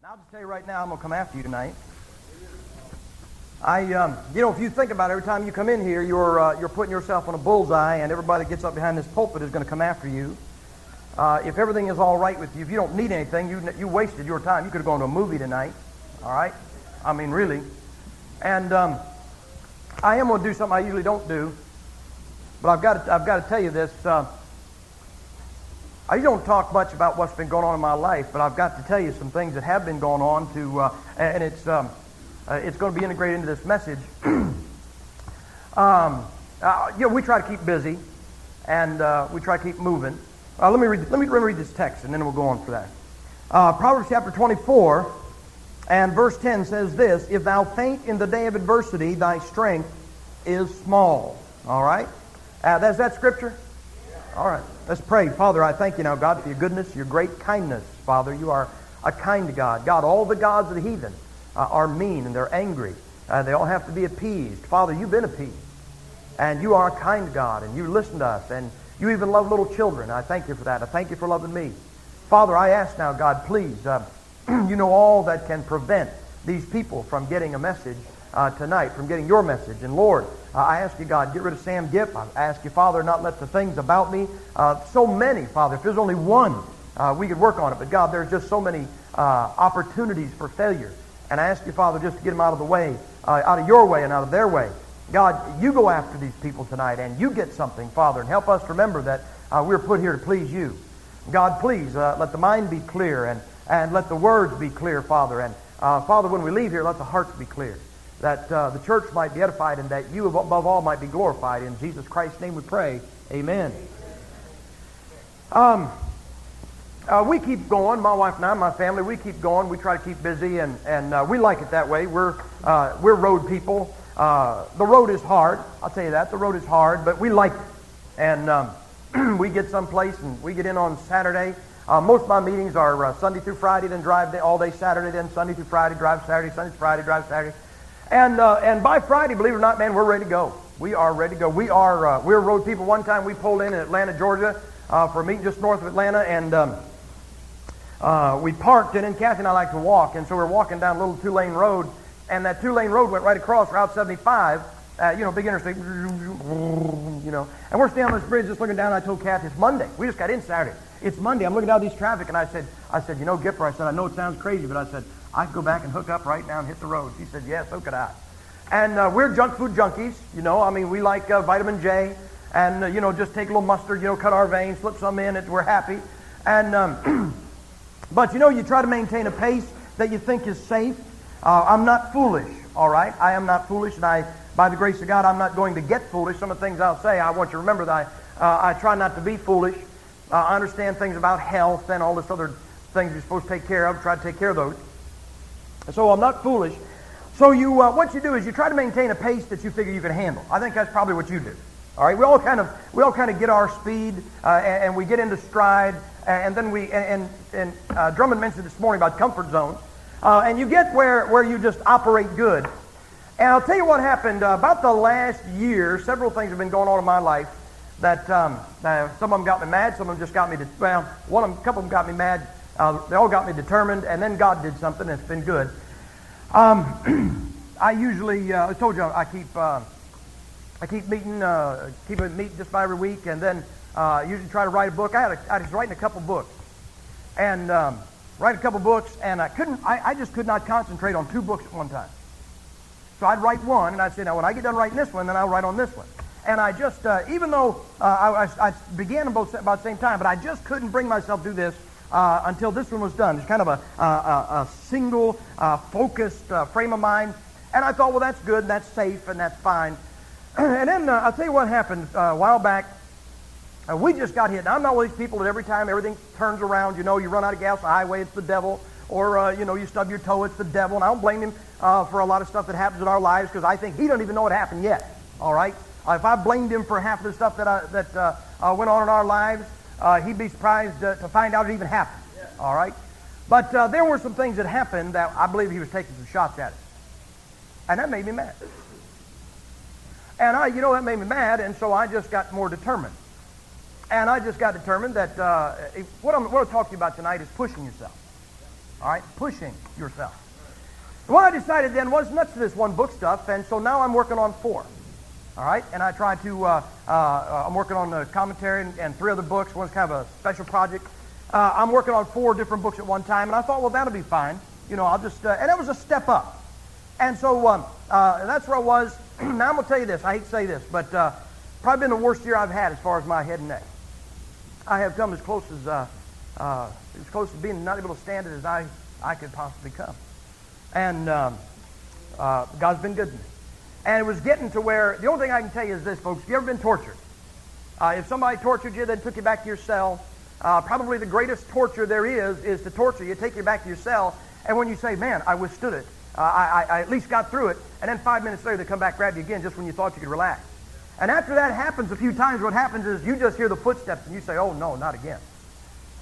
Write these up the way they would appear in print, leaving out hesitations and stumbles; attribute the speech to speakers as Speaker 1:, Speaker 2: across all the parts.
Speaker 1: I'll just tell you right now, I'm going to come after you tonight. If you think about it, every time you come in here, you're putting yourself on a bullseye, and everybody that gets up behind this pulpit is going to come after you. If everything is all right with you, if you don't need anything, you wasted your time. You could have gone to a movie tonight, all right? I mean, really. And I am going to do something I usually don't do, but I've got to tell you this. I don't talk much about what's been going on in my life, but I've got to tell you some things that have been going on and it's going to be integrated into this message. We try to keep busy, and we try to keep moving. Let me read this text, and then we'll go on for that. Proverbs chapter 24 and verse 10 says this: "If thou faint in the day of adversity, thy strength is small." All right? That's that scripture? All right. Let's pray. Father, I thank you now, God, for your goodness, your great kindness. Father, you are a kind God. God, all the gods of the heathen are mean and they're angry. They all have to be appeased. Father, you've been appeased. And you are a kind God, and you listen to us, and you even love little children. I thank you for that. I thank you for loving me. Father, I ask now, God, please, you know all that can prevent these people from getting a message tonight, from getting your message. And Lord, I ask you, God, get rid of Sam Gipp. I ask you, Father, not let the things about me, so many, Father, if there's only one, we could work on it. But God, there's just so many opportunities for failure. And I ask you, Father, just to get them out of the way, out of your way and out of their way. God, you go after these people tonight, and you get something, Father, and help us remember that we're put here to please you. God, please, let the mind be clear, and let the words be clear, Father. And Father, when we leave here, let the hearts be clear, that the church might be edified, and that you above all might be glorified. In Jesus Christ's name we pray. Amen. We keep going, my wife and I, my family, we keep going. We try to keep busy, and we like it that way. We're road people. The road is hard. I'll tell you that. The road is hard, but we like it. And we get someplace, and we get in on Saturday. Most of my meetings are Sunday through Friday, then drive all day Saturday, then Sunday through Friday, drive Saturday, Sunday through Friday, drive Saturday. And by Friday, believe it or not, man, we're ready to go. We are ready to go. We're road people. One time we pulled in Atlanta, Georgia, for a meeting just north of Atlanta, and we parked, and then Kathy and I like to walk, and so we're walking down a little two-lane road, and that two-lane road went right across Route 75, big interstate, and we're standing on this bridge just looking down, and I told Kathy, it's Monday. We just got in Saturday. It's Monday. I'm looking down these traffic, and I said, Gipper, I said, I know it sounds crazy, but I said, I could go back and hook up right now and hit the road. She said, yeah, so could I. And we're junk food junkies, we like vitamin J, and, just take a little mustard, cut our veins, slip some in, we're happy. And, but, you try to maintain a pace that you think is safe. I'm not foolish, all right? I am not foolish, and by the grace of God, I'm not going to get foolish. Some of the things I'll say, I want you to remember that I try not to be foolish. I understand things about health and all this other things you're supposed to take care of. Try to take care of those. So I'm not foolish. So what you do is you try to maintain a pace that you figure you can handle. I think that's probably what you do. All right, we all kind of get our speed, and we get into stride, and then Drummond mentioned this morning about comfort zones, and you get where you just operate good. And I'll tell you what happened about the last year. Several things have been going on in my life that some of them got me mad, some of them just got me a couple of them got me mad. They all got me determined, and then God did something, and it's been good. I usually, I told you, I keep meeting just about every week, and then usually try to write a book. I was writing a couple books, and write a couple books, and I just could not concentrate on two books at one time. So I'd write one, and I'd say, now when I get done writing this one, then I'll write on this one. And I just, even though I began them both about the same time, but I just couldn't bring myself to do this until this one was done. It's kind of a single, focused frame of mind. And I thought, well, that's good, and that's safe, and that's fine. And then I'll tell you what happened a while back. We just got hit. Now, I'm not one of these people that every time everything turns around, you run out of gas on the highway, it's the devil. Or, you stub your toe, it's the devil. And I don't blame him for a lot of stuff that happens in our lives, because I think he doesn't even know it happened yet. All right? If I blamed him for half of the stuff that went on in our lives, he'd be surprised to find out it even happened. Yeah. All right? But there were some things that happened that I believe he was taking some shots at us. And that made me mad. And that made me mad, and so I just got more determined. And I just got determined that what I'm going to talk to you about tonight is pushing yourself. All right, pushing yourself. What I decided then was nuts to this one book stuff, and so now I'm working on 4. All right, and I try to, I'm working on the commentary and 3 other books. One's kind of a special project. I'm working on 4 different books at one time, and I thought, well, that'll be fine. You know, I'll just, and it was a step up. And so that's where I was. Now I'm going to tell you this. I hate to say this, but probably been the worst year I've had as far as my head and neck. I have come as close to being not able to stand it as I could possibly come. And God's been good to me. And it was getting to where, the only thing I can tell you is this, folks. Have you ever been tortured? If somebody tortured you, then took you back to your cell, probably the greatest torture there is to torture you, take you back to your cell, and when you say, man, I withstood it, I at least got through it, and then 5 minutes later they come back, grab you again just when you thought you could relax. And after that happens a few times, what happens is you just hear the footsteps and you say, oh no, not again.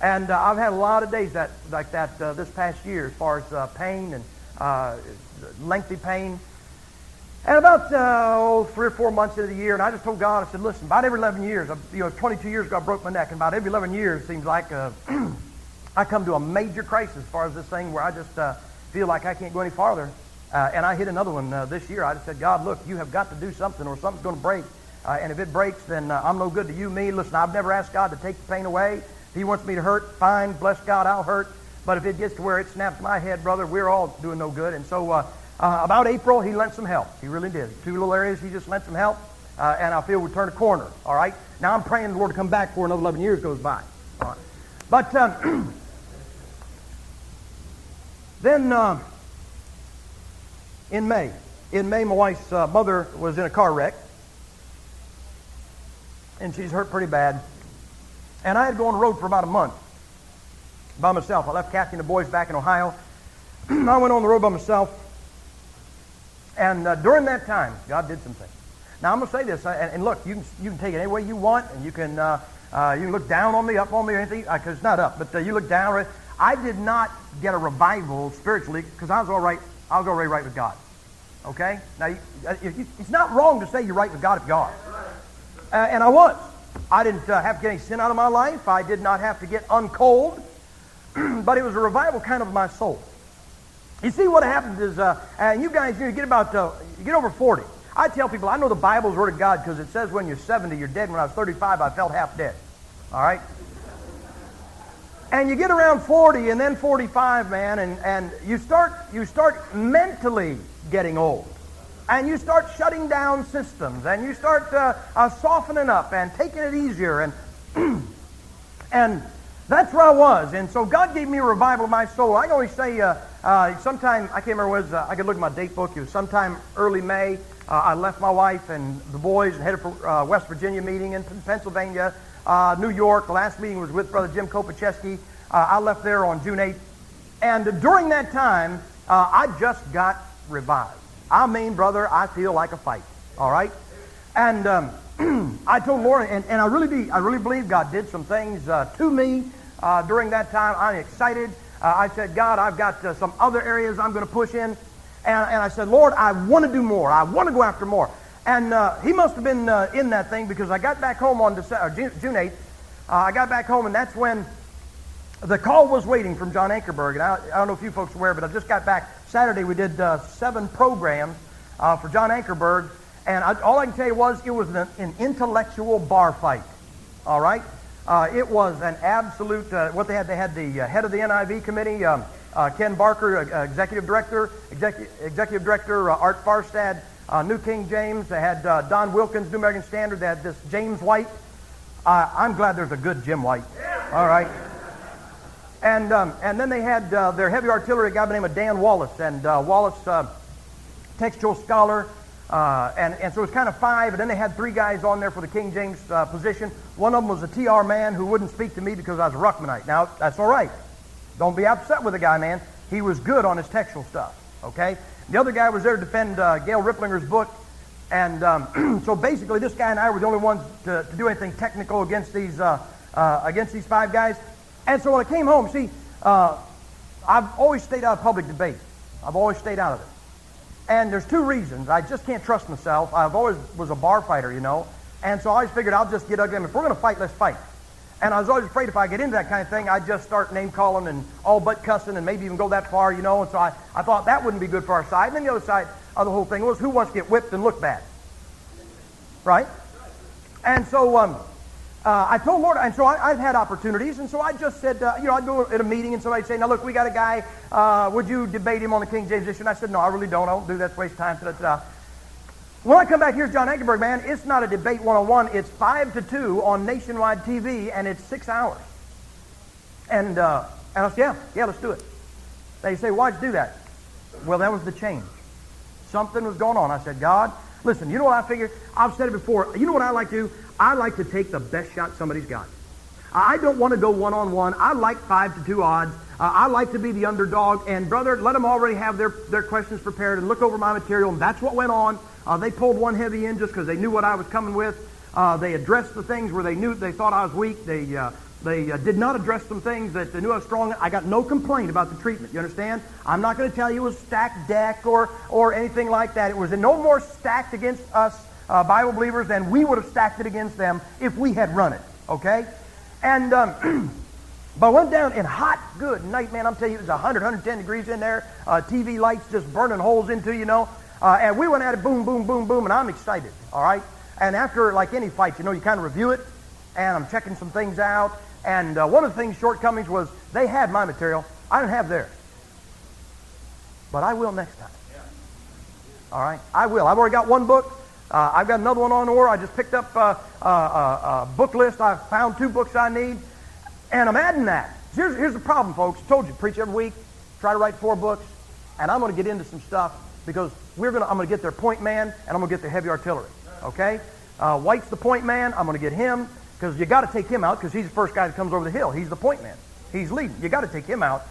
Speaker 1: And I've had a lot of days like that this past year as far as pain and lengthy pain. And about 3 or 4 months into the year, and I just told God, I said, listen, about every 11 years, 22 years ago I broke my neck, and about every 11 years it seems like I come to a major crisis as far as this thing where I just feel like I can't go any farther. And I hit another one this year. I just said, God, look, you have got to do something or something's going to break. And if it breaks, then I'm no good to you, me. Listen, I've never asked God to take the pain away. If He wants me to hurt, fine, bless God, I'll hurt. But if it gets to where it snaps my head, brother, we're all doing no good. And so about April, He lent some help. He really did. 2 little areas, He just lent some help. And I feel we turned a corner, all right? Now I'm praying the Lord to come back before another 11 years goes by. All right. But then in May, my wife's mother was in a car wreck. And she's hurt pretty bad. And I had to go on the road for about a month by myself. I left Kathy and the boys back in Ohio. I went on the road by myself. And during that time, God did some things. Now I'm going to say this, and look, you can take it any way you want, and you can look down on me, up on me, or anything, because it's not up, but you look down. I did not get a revival spiritually because I was already right with God. Okay? Now, it's not wrong to say you're right with God if you are. And I was. I didn't have to get any sin out of my life. I did not have to get uncold. But it was a revival kind of my soul. You see, what happens is, and you guys, you get over 40. I tell people, I know the Bible's Word of God because it says when you're 70, you're dead. When I was 35, I felt half dead. All right? And you get around 40 and then 45, man, and you start mentally getting old. And you start shutting down systems, and you start softening up and taking it easier, and and that's where I was. And so God gave me a revival of my soul. I can always say sometime, I can't remember when it was, I could look at my date book, it was sometime early May. I left my wife and the boys and headed for West Virginia meeting in Pennsylvania, New York. The last meeting was with Brother Jim Kopacheski. I left there on June 8th. And during that time, I just got revived. I mean, brother, I feel like a fight. All right? And I told Lord, and I really believe God did some things to me during that time. I'm excited. I said, God, I've got some other areas I'm going to push in. And I said, Lord, I want to do more. I want to go after more. And He must have been in that thing because I got back home on June 8th. I got back home, and that's when the call was waiting from John Ankerberg. And I don't know if you folks are aware, but I just got back Saturday. We did 7 programs for John Ankerberg. And all I can tell you was it was an intellectual bar fight. All right? It was an absolute, what they had the head of the NIV committee, Ken Barker, executive director, Art Farstad, New King James. They had Don Wilkins, New American Standard. They had this James White. I'm glad there's a good Jim White. All right. And then they had their heavy artillery guy by the name of Dan Wallace. And Wallace, textual scholar. And so it was kind of 5. And then they had 3 guys on there for the King James position. One of them was a TR man who wouldn't speak to me because I was a Ruckmanite. Now, that's all right. Don't be upset with the guy, man. He was good on his textual stuff. Okay? The other guy was there to defend Gail Ripplinger's book. And so basically this guy and I were the only ones to do anything technical against these 5 guys. And so when I came home, see, I've always stayed out of public debate. I've always stayed out of it. And there's 2 reasons. I just can't trust myself. I've always was a bar fighter, you know. And so I always figured I'll just get ugly. If we're going to fight, let's fight. And I was always afraid if I get into that kind of thing, I'd just start name calling and all but cussing and maybe even go that far, And so I thought that wouldn't be good for our side. And then the other side of the whole thing was, who wants to get whipped and look bad? Right? And so I told Lord, and so I've had opportunities, and so I just said, I'd go at a meeting and somebody'd say, now look, we got a guy, would you debate him on the King James issue? And I said, no, I really don't. I don't do that. It's a waste of time. When I come back, here's John Eggenberg, man. It's not a debate 101. It's 5 to 2 on nationwide TV, and it's 6 hours. And I said, yeah, let's do it. They say, why'd you do that? Well, that was the change. Something was going on. I said, God, listen, you know what I figured? I've said it before. You know what I like to do? I like to take the best shot somebody's got. I don't want to go one-on-one. I like 5 to 2 odds. I like to be the underdog. And, brother, let them already have their questions prepared and look over my material. And that's what went on. They pulled one heavy in just because they knew what I was coming with. They addressed the things where they thought I was weak. They did not address some things that they knew I was strong. I got no complaint about the treatment. You understand? I'm not going to tell you it was stacked deck or anything like that. It was no more stacked against us Bible believers than we would have stacked it against them if we had run it. Okay? And but I went down in hot, good night, man. I'm telling you, it was 100, 110 degrees in there. TV lights just burning holes into, and we went at it, boom, boom, boom, boom, and I'm excited, all right? And after, like any fight, you kind of review it, and I'm checking some things out, and one of the things, shortcomings, was they had my material. I didn't have theirs. But I will next time. All right? I will. I've already got one book. I've got another one on order. I just picked up a book list. I found 2 books I need, and I'm adding that. Here's the problem, folks. I told you, preach every week, try to write 4 books, and I'm going to get into some stuff because I'm going to get their point man, and I'm going to get their heavy artillery. Okay? White's the point man. I'm going to get him because you got to take him out because he's the first guy that comes over the hill. He's the point man. He's leading. You got to take him out.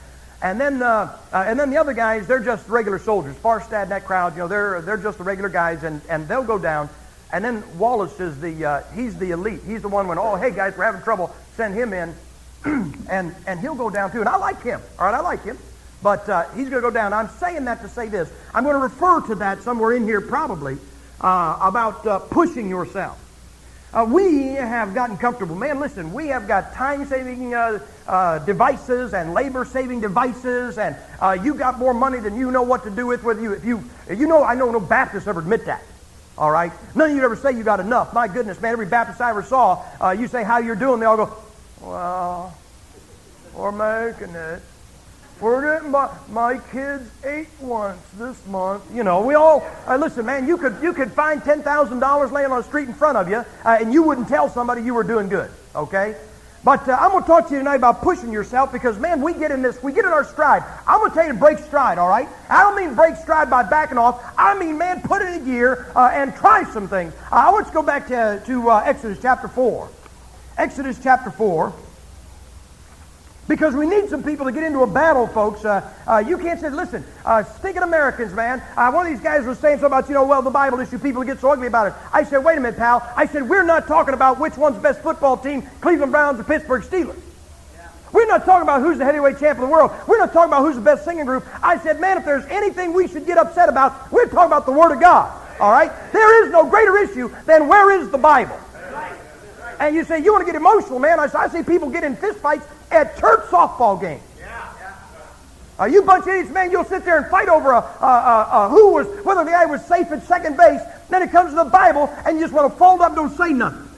Speaker 1: And then the other guys, they're just regular soldiers. Farstad and that crowd, they're just the regular guys, and they'll go down. And then Wallace is he's the elite. He's the one when, oh, hey guys, we're having trouble, send him in, and he'll go down too. And I like him. All right, I like him. But he's going to go down. I'm saying that to say this. I'm going to refer to that somewhere in here probably about pushing yourself. We have gotten comfortable. Man, listen, we have got time-saving devices and labor-saving devices, and you got more money than you know what to do with you. I know no Baptists ever admit that. All right? None of you ever say you got enough. My goodness, man, every Baptist I ever saw, you say how you're doing, they all go, well, we're making it. We're getting my kids ate once this month. We all, listen, man, you could find $10,000 laying on the street in front of you, and you wouldn't tell somebody you were doing good, okay? But I'm going to talk to you tonight about pushing yourself because, man, we get in our stride. I'm going to tell you to break stride, all right? I don't mean break stride by backing off. I mean, man, put it in gear and try some things. I want to go back to Exodus chapter 4. Exodus chapter 4. Because we need some people to get into a battle, folks. You can't say, listen, stinking Americans, man. One of these guys was saying something about, the Bible issue, people get so ugly about it. I said, wait a minute, pal. I said, we're not talking about which one's the best football team, Cleveland Browns or Pittsburgh Steelers. Yeah. We're not talking about who's the heavyweight champ of the world. We're not talking about who's the best singing group. I said, man, if there's anything we should get upset about, we're talking about the Word of God. All right? There is no greater issue than where is the Bible. And you say, you want to get emotional, man. I see people get in fist fights at church softball games. You bunch of idiots, man, you'll sit there and fight over whether the guy was safe at second base. Then it comes to the Bible, and you just want to fold up and don't say nothing.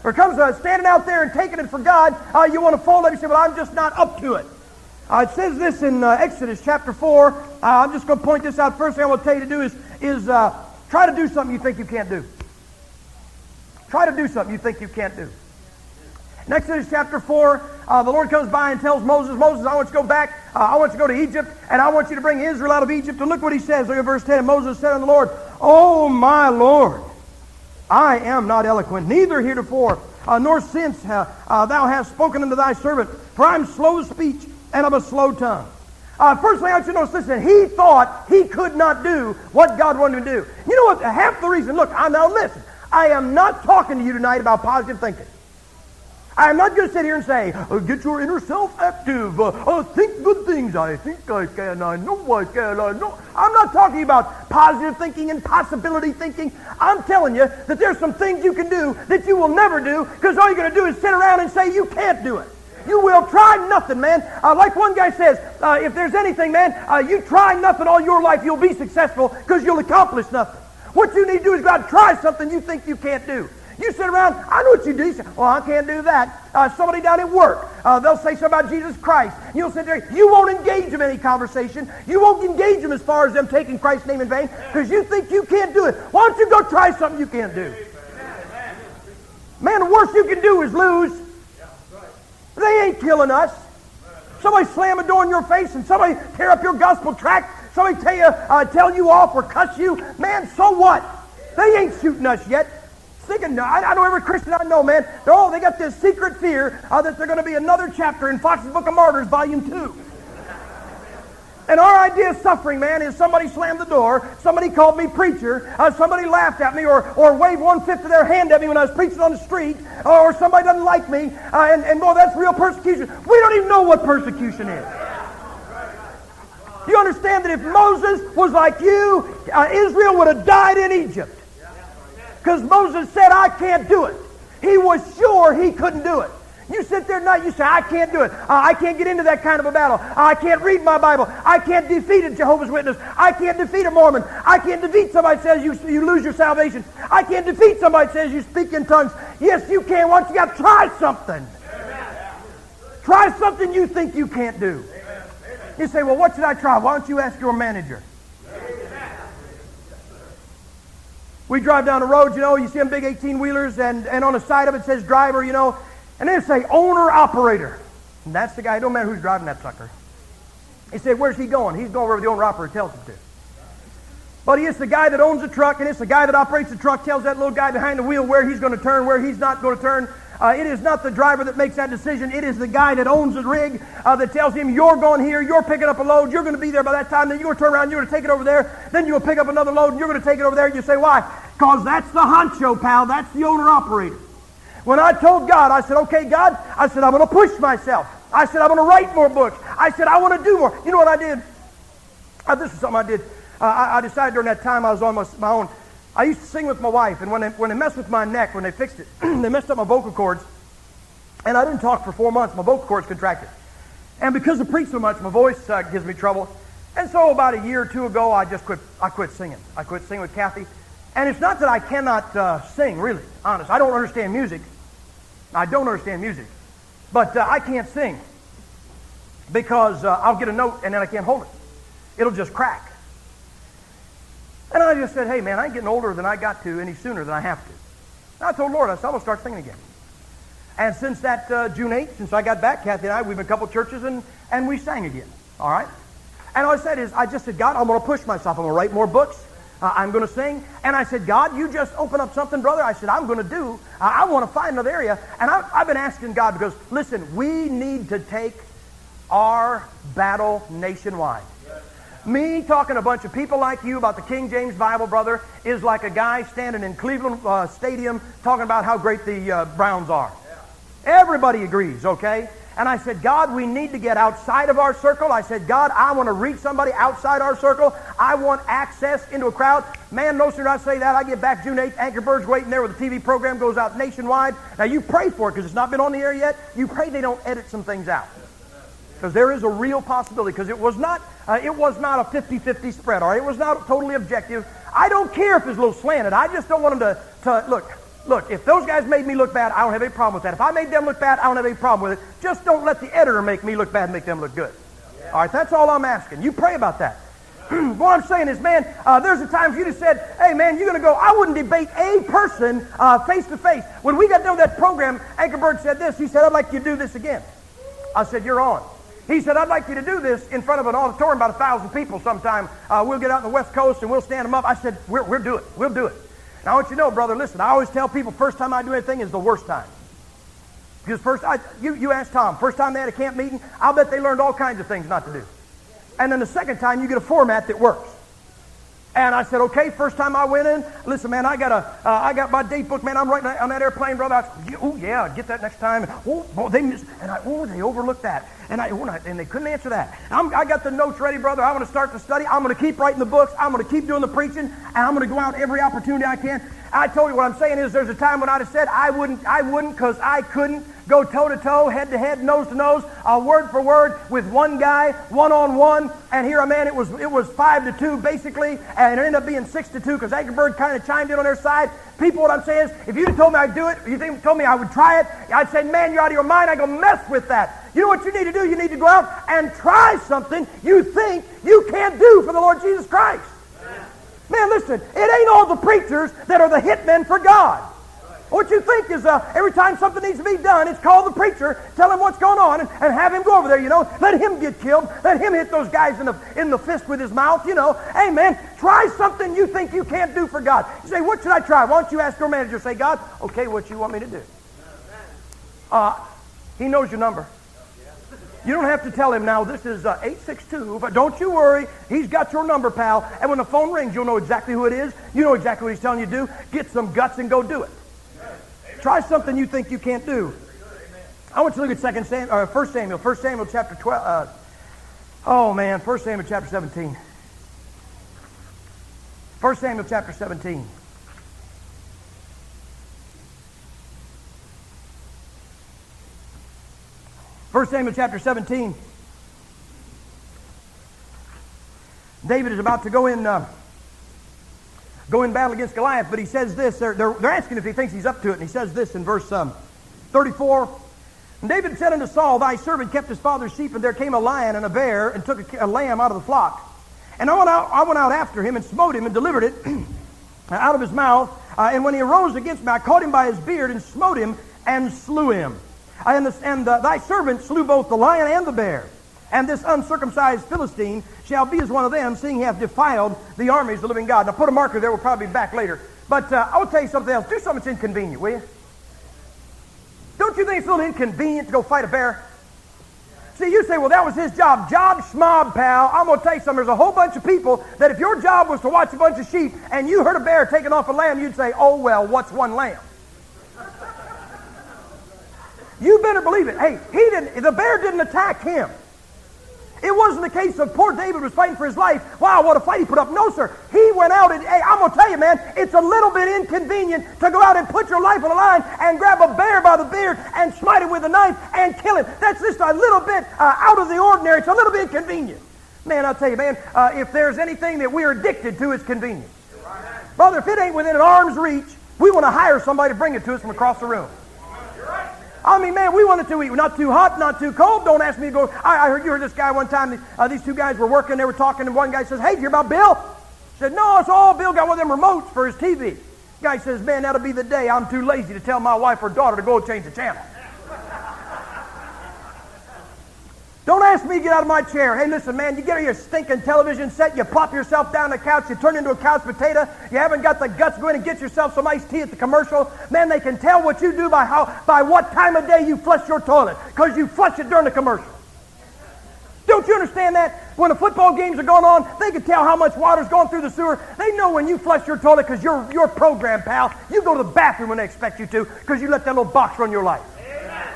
Speaker 1: Or it comes to standing out there and taking it for God, you want to fold up and say, well, I'm just not up to it. It says this in Exodus chapter 4. I'm just going to point this out. First thing I want to tell you to do is try to do something you think you can't do. Try to do something you think you can't do. In Exodus chapter 4, the Lord comes by and tells Moses, Moses, I want you to go back. I want you to go to Egypt, and I want you to bring Israel out of Egypt. And look what he says. Look at verse 10. And Moses said unto the Lord, O my Lord, I am not eloquent, neither heretofore, nor since thou hast spoken unto thy servant. For I am slow of speech, and of a slow tongue. First thing I want you to notice, listen, he thought he could not do what God wanted him to do. You know what? Half the reason, look, now listen, I am not talking to you tonight about positive thinking. I'm not going to sit here and say, get your inner self active. Think good things. I think I can. I know I can. I know. I'm not talking about positive thinking and possibility thinking. I'm telling you that there's some things you can do that you will never do, because all you're going to do is sit around and say you can't do it. You will try nothing, man. Like one guy says, if there's anything, man, you try nothing all your life, you'll be successful because you'll accomplish nothing. What you need to do is go out and try something you think you can't do. You sit around, I know what you do. You say, well, I can't do that. Somebody down at work, they'll say something about Jesus Christ. You'll sit there, you won't engage them in any conversation. You won't engage them as far as them taking Christ's name in vain because you think you can't do it. Why don't you go try something you can't do? Man, the worst you can do is lose. They ain't killing us. Somebody slam a door in your face and somebody tear up your gospel tract. Somebody tell you off or cuss you. Man, so what? They ain't shooting us yet. I know every Christian I know, man. They got this secret fear that there's going to be another chapter in Fox's Book of Martyrs, Volume 2. And our idea of suffering, man, is somebody slammed the door, somebody called me preacher, somebody laughed at me or waved 1/5 of their hand at me when I was preaching on the street, or somebody doesn't like me, and boy, that's real persecution. We don't even know what persecution is. You understand that if Moses was like you, Israel would have died in Egypt. Because Moses said, I can't do it. He was sure he couldn't do it. You sit there tonight, you say, I can't do it. I can't get into that kind of a battle. I can't read my Bible. I can't defeat a Jehovah's Witness. I can't defeat a Mormon. I can't defeat somebody that says you lose your salvation. I can't defeat somebody that says you speak in tongues. Yes, you can. Once you got to try something. Try something you think you can't do. You say, well, what should I try? Why don't you ask your manager? We drive down the road, you see them big 18-wheelers, and on the side of it says driver, and they say owner-operator. And that's the guy. It don't matter who's driving that sucker. He said, where's he going? He's going wherever the owner-operator tells him to. But it's the guy that owns the truck, and it's the guy that operates the truck, tells that little guy behind the wheel where he's going to turn, where he's not going to turn. It is not the driver that makes that decision. It is the guy that owns the rig that tells him, you're going here, you're picking up a load, you're going to be there by that time, then you're going to turn around, you're going to take it over there, then you're going to pick up another load, and you're going to take it over there. And you say, why? Because that's the honcho, pal. That's the owner-operator. When I told God, I said, okay, God, I said, I'm going to push myself. I said, I'm going to write more books. I said, I want to do more. You know what I did? This is something I did. I decided during that time I was on my own. I used to sing with my wife, and when they messed with my neck, when they fixed it, they messed up my vocal cords, and I didn't talk for 4 months. My vocal cords contracted. And because I preach so much, my voice gives me trouble. And so about a year or two ago, I quit singing. I quit singing with Kathy. And it's not that I cannot sing, really, honest. I don't understand music. I don't understand music. But I can't sing because I'll get a note and then I can't hold it. It'll just crack. And I just said, hey, man, I ain't getting older than I got to any sooner than I have to. And I told Lord, I said, I'm going to start singing again. And since that June 8th, since I got back, Kathy and I, we've been a couple churches and we sang again. All right? And all I said is, I just said, God, I'm going to push myself. I'm going to write more books. I'm going to sing. And I said, God, you just open up something, brother. I said, I'm going to do. I want to find another area. And I've been asking God because, listen, we need to take our battle nationwide. Me talking to a bunch of people like you about the King James Bible, brother, is like a guy standing in Cleveland Stadium talking about how great the Browns are. Everybody agrees, okay? And I said, God, we need to get outside of our circle. I said, God, I want to reach somebody outside our circle. I want access into a crowd. Man, no sooner I say that, I get back June 8th, Anchor Bird's waiting there where the TV program goes out nationwide. Now, you pray for it because it's not been on the air yet. You pray they don't edit some things out. Because there is a real possibility, because it was not a 50-50 spread, all right? It was not totally objective. I don't care if it's a little slanted. I just don't want them to look, if those guys made me look bad, I don't have any problem with that. If I made them look bad, I don't have any problem with it. Just don't let the editor make me look bad and make them look good. All right, that's all I'm asking. You pray about that. What I'm saying is, man, there's a time if you just said, hey, man, you're going to go, I wouldn't debate a person face to face. When we got done with that program, Ankerberg said this. He said, I'd like you to do this again. I said, you're on. He said, I'd like you to do this in front of an auditorium, about 1,000 people sometime. We'll get out on the West Coast and we'll stand them up. I said, we'll do it. We'll do it. Now, I want you to know, brother, listen, I always tell people first time I do anything is the worst time. Because you ask Tom, first time they had a camp meeting, I'll bet they learned all kinds of things not to do. And then the second time, you get a format that works. And I said, okay, first time I went in, listen, man, I got my date book, man. I'm right on that airplane, brother. I said, oh, yeah, get that next time. Oh, boy, they overlooked that. And they couldn't answer that. I got the notes ready, brother. I'm going to start the study. I'm going to keep writing the books. I'm going to keep doing the preaching. And I'm going to go out every opportunity I can. I told you what I'm saying is there's a time when I'd have said I wouldn't because I couldn't go toe-to-toe, head-to-head, nose-to-nose, word for word with one guy, one-on-one. And here, man, it was 5-2 basically, and it ended up being 6-2 because Eggenberg kind of chimed in on their side. People, what I'm saying is, if you'd have told me I'd do it, told me I would try it, I'd say, man, you're out of your mind. I go, mess with that. You know what you need to do? You need to go out and try something you think you can't do for the Lord Jesus Christ. Man, listen, it ain't all the preachers that are the hitmen for God. What you think is every time something needs to be done, it's call the preacher, tell him what's going on, and have him go over there, Let him get killed. Let him hit those guys in the fist with his mouth, Hey, man, try something you think you can't do for God. You say, what should I try? Why don't you ask your manager, say, God, okay, what you want me to do? He knows your number. You don't have to tell him now, this is 862, but don't you worry, he's got your number, pal. And when the phone rings, you'll know exactly who it is. You know exactly what he's telling you to do. Get some guts and go do it. Try something you think you can't do. I want you to look at 1 Samuel chapter 12. 1 Samuel chapter 17. 1 Samuel chapter 17. First Samuel chapter 17. David is about to go in battle against Goliath, but he says this. They're asking if he thinks he's up to it, and he says this in verse 34. And David said unto Saul, thy servant kept his father's sheep, and there came a lion and a bear, and took a lamb out of the flock. And I went out after him, and smote him, and delivered it out of his mouth. And when he arose against me, I caught him by his beard, and smote him, and slew him. And thy servant slew both the lion and the bear. And this uncircumcised Philistine shall be as one of them, seeing he hath defiled the armies of the living God. Now put a marker there, we'll probably be back later. But I will tell you something else. Do something that's inconvenient, will you? Don't you think it's a little inconvenient to go fight a bear? See, you say, well, that was his job. Job schmob, pal. I'm going to tell you something. There's a whole bunch of people that if your job was to watch a bunch of sheep and you heard a bear taking off a lamb, you'd say, oh, well, what's one lamb? You better believe it. Hey, the bear didn't attack him. It wasn't the case of poor David was fighting for his life. Wow, what a fight he put up. No, sir. He went out and, hey, I'm going to tell you, man, it's a little bit inconvenient to go out and put your life on the line and grab a bear by the beard and smite it with a knife and kill him. That's just a little bit out of the ordinary. It's a little bit inconvenient. Man, I'll tell you, man, if there's anything that we're addicted to, it's convenience. Brother, if it ain't within an arm's reach, we want to hire somebody to bring it to us from across the room. I mean, man, we want it to eat. Not too hot, not too cold. Don't ask me to go. I heard you heard this guy one time. These two guys were working. They were talking, and one guy says, hey, did you hear about Bill? He said, no, it's all Bill got one of them remotes for his TV. The guy says, man, that'll be the day I'm too lazy to tell my wife or daughter to go change the channel. Don't ask me to get out of my chair. Hey, listen, man, you get your stinking television set, you plop yourself down on the couch, you turn into a couch potato, you haven't got the guts, go in and get yourself some iced tea at the commercial. Man, they can tell what you do by what time of day you flush your toilet, because you flush it during the commercial. Don't you understand that? When the football games are going on, they can tell how much water's going through the sewer. They know when you flush your toilet because you're programmed, pal. You go to the bathroom when they expect you to because you let that little box run your life. Amen.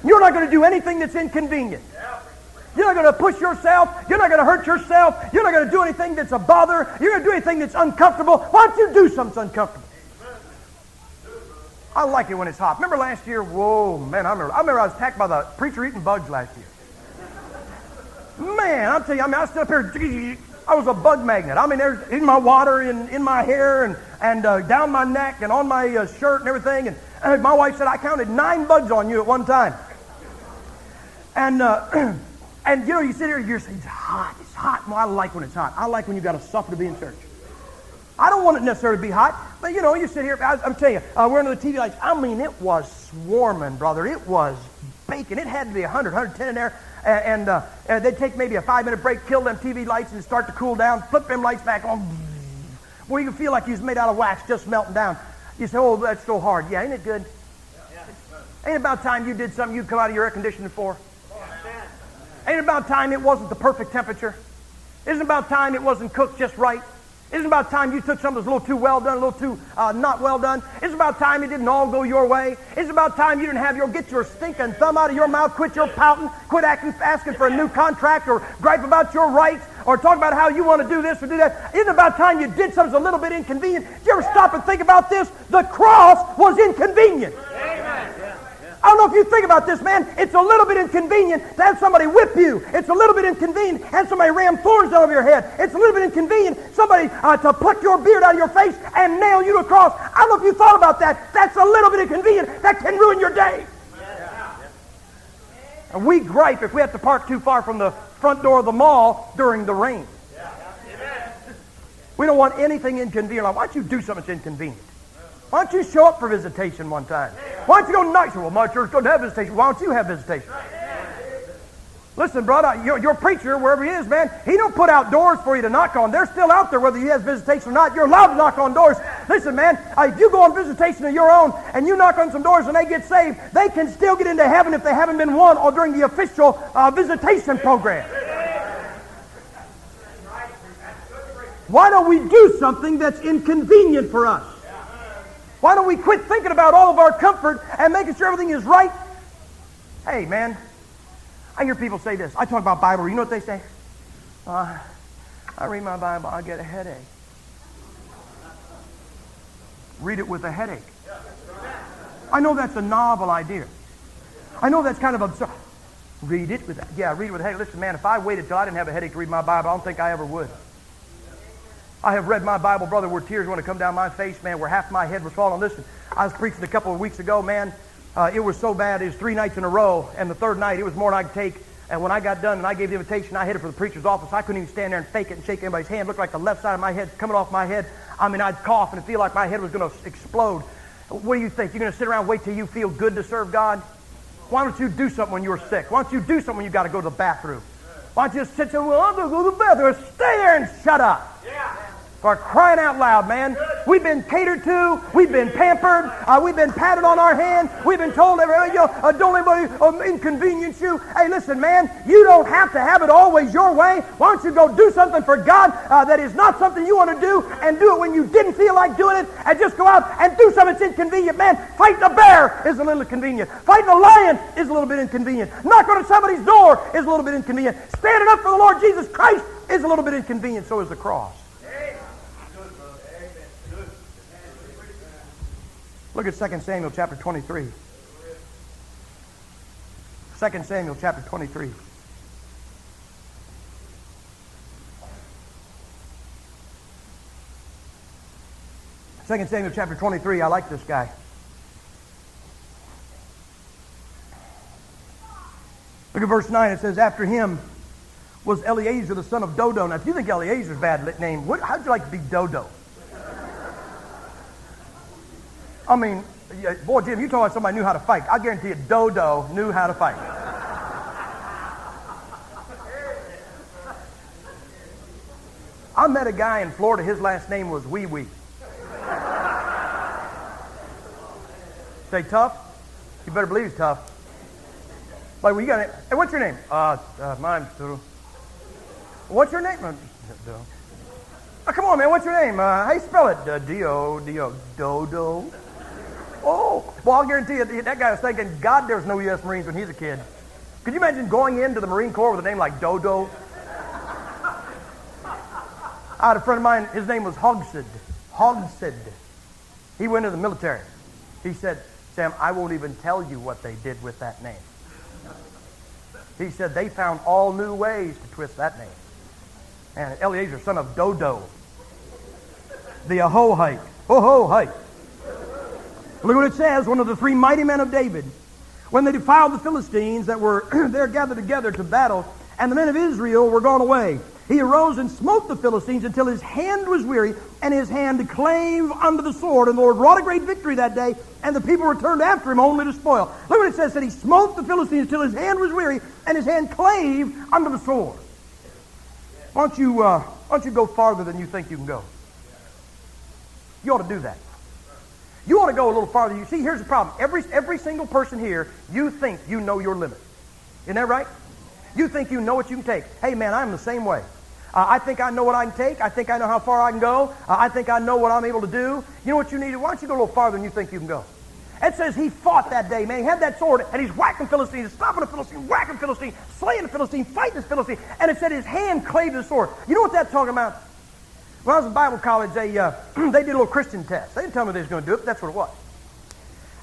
Speaker 1: You're not going to do anything that's inconvenient. You're not going to push yourself. You're not going to hurt yourself. You're not going to do anything that's a bother. You're going to do anything that's uncomfortable. Why don't you do something that's uncomfortable? I like it when it's hot. Remember last year? Whoa, man, I remember I was attacked by the preacher eating bugs last year. Man, I'll tell you, I stood up here, I was a bug magnet. I mean, there's in my water, in my hair, and down my neck, and on my shirt and everything. And my wife said, I counted 9 bugs on you at one time. And you know, you sit here and you're saying, it's hot. Well, I like when it's hot. I like when you got to suffer to be in church. I don't want it necessarily to be hot, but you know, you sit here, I'm telling you, we're under the TV lights. I mean, it was swarming, brother. It was baking. It had to be 100, 110 in there, and they'd take maybe a 5-minute break, kill them TV lights, and start to cool down, flip them lights back on, where you feel like you was made out of wax just melting down. You say, oh, that's so hard. Yeah, ain't it good? Ain't it about time you did something you'd come out of your air conditioning for? Ain't it about time it wasn't the perfect temperature? Isn't it about time it wasn't cooked just right? Isn't it about time you took something that's a little too well done, a little too not well done? Isn't it about time it didn't all go your way? Isn't it about time you didn't get your stinking thumb out of your mouth, quit your pouting, quit asking for a new contract, or gripe about your rights, or talk about how you want to do this or do that? Isn't it about time you did something that's a little bit inconvenient? Did you ever stop and think about this? The cross was inconvenient. Amen. I don't know if you think about this, man. It's a little bit inconvenient to have somebody whip you. It's a little bit inconvenient to have somebody ram thorns over your head. It's a little bit inconvenient somebody to pluck your beard out of your face and nail you to a cross. I don't know if you thought about that. That's a little bit inconvenient. That can ruin your day. And we gripe if we have to park too far from the front door of the mall during the rain. We don't want anything inconvenient. Like, why don't you do something that's inconvenient? Why don't you show up for visitation one time? Why don't you go nice? Well, my church doesn't have visitation. Why don't you have visitation? Listen, brother, your preacher, wherever he is, man, he don't put out doors for you to knock on. They're still out there whether he has visitation or not. You're allowed to knock on doors. Listen, man, if you go on visitation of your own and you knock on some doors and they get saved, they can still get into heaven if they haven't been won or during the official visitation program. Why don't we do something that's inconvenient for us? Why don't we quit thinking about all of our comfort and making sure everything is right? Hey, man, I hear people say this. I talk about Bible. You know what they say? I read my Bible, I get a headache. Read it with a headache. I know that's a novel idea. I know that's kind of absurd. Read it with a headache. Listen, man, if I waited till I didn't have a headache to read my Bible, I don't think I ever would. I have read my Bible, brother, where tears want to come down my face, man, where half my head was falling. Listen, I was preaching a couple of weeks ago, man. It was so bad. It was 3 nights in a row, and the third night, it was more than I could take. And when I got done and I gave the invitation, I headed for the preacher's office. I couldn't even stand there and fake it and shake anybody's hand. It looked like the left side of my head coming off my head. I mean, I'd cough and feel like my head was going to explode. What do you think? You're going to sit around and wait till you feel good to serve God? Why don't you do something when you're sick? Why don't you do something when you got to go to the bathroom? Why don't you just sit there, well, I'm going to go to the bathroom. Stay there and shut up. Yeah. For crying out loud, man. We've been catered to. We've been pampered. We've been patted on our hand. We've been told, don't anybody inconvenience you. Hey, listen, man, you don't have to have it always your way. Why don't you go do something for God that is not something you want to do, and do it when you didn't feel like doing it, and just go out and do something that's inconvenient. Man, fighting a bear is a little inconvenient. Fighting a lion is a little bit inconvenient. Knocking on somebody's door is a little bit inconvenient. Standing up for the Lord Jesus Christ is a little bit inconvenient. So is the cross. Look at 2 Samuel chapter 23. 2 Samuel chapter 23. Second Samuel chapter 23, I like this guy. Look at verse 9. It says, after him was Eleazar the son of Dodo. Now, if you think Eleazar's a bad name, how'd you like to be Dodo? I mean, boy, Jim, you talking about somebody who knew how to fight. I guarantee you, Dodo knew how to fight. I met a guy in Florida. His last name was Wee Wee. Say tough? You better believe he's tough. Like, well, you got it. Hey, what's your name? Mine's Dodo. What's your name? Dodo. Oh, come on, man. What's your name? How you spell it? D-O, Dodo. Oh, well, I'll guarantee you that guy was thinking, God, there's no U.S. Marines when he's a kid. Could you imagine going into the Marine Corps with a name like Dodo? I had a friend of mine, his name was Hogshead. Hogshead. He went into the military. He said, Sam, I won't even tell you what they did with that name. He said they found all new ways to twist that name. And Eleazar, son of Dodo. The Ahohite. Ahohite. Look what it says, one of the 3 mighty men of David, when they defiled the Philistines that were there gathered together to battle, and the men of Israel were gone away. He arose and smote the Philistines until his hand was weary, and his hand clave under the sword. And the Lord wrought a great victory that day, and the people returned after him only to spoil. Look what it says, that he smote the Philistines until his hand was weary, and his hand clave under the sword. Why don't you go farther than you think you can go? You ought to do that. You ought to go a little farther. You see, here's the problem. Every single person here, you think you know your limit. Isn't that right? You think you know what you can take. Hey, man, I'm the same way. I think I know what I can take. I think I know how far I can go. I think I know what I'm able to do. You know what you need? Why don't you go a little farther than you think you can go? It says he fought that day, man. He had that sword, and he's whacking Philistines, stopping a Philistine, whacking Philistine, slaying a Philistine, fighting this Philistine. And it said his hand clave the sword. You know what that's talking about? When I was in Bible college, they did a little Christian test. They didn't tell me they was going to do it, but that's what it was.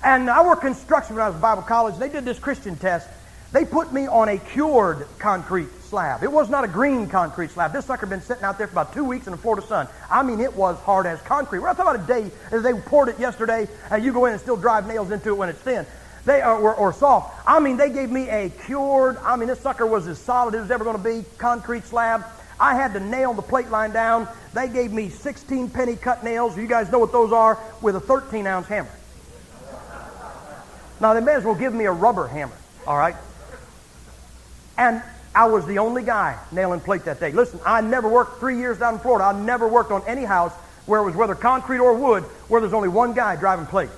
Speaker 1: And I worked construction when I was in Bible college. They did this Christian test. They put me on a cured concrete slab. It was not a green concrete slab. This sucker had been sitting out there for about 2 weeks in the Florida sun. I mean, it was hard as concrete. We're not talking about a day as they poured it yesterday, and you go in and still drive nails into it when it's thin. Or soft. I mean, they gave me a cured, this sucker was as solid as it was ever going to be, concrete slab. I had to nail the plate line down. They gave me 16 penny cut nails. You guys know what those are, with a 13-ounce hammer. Now, they may as well give me a rubber hammer, all right? And I was the only guy nailing plate that day. Listen, I never worked 3 years down in Florida. I never worked on any house where it was whether concrete or wood, where there's only one guy driving plate.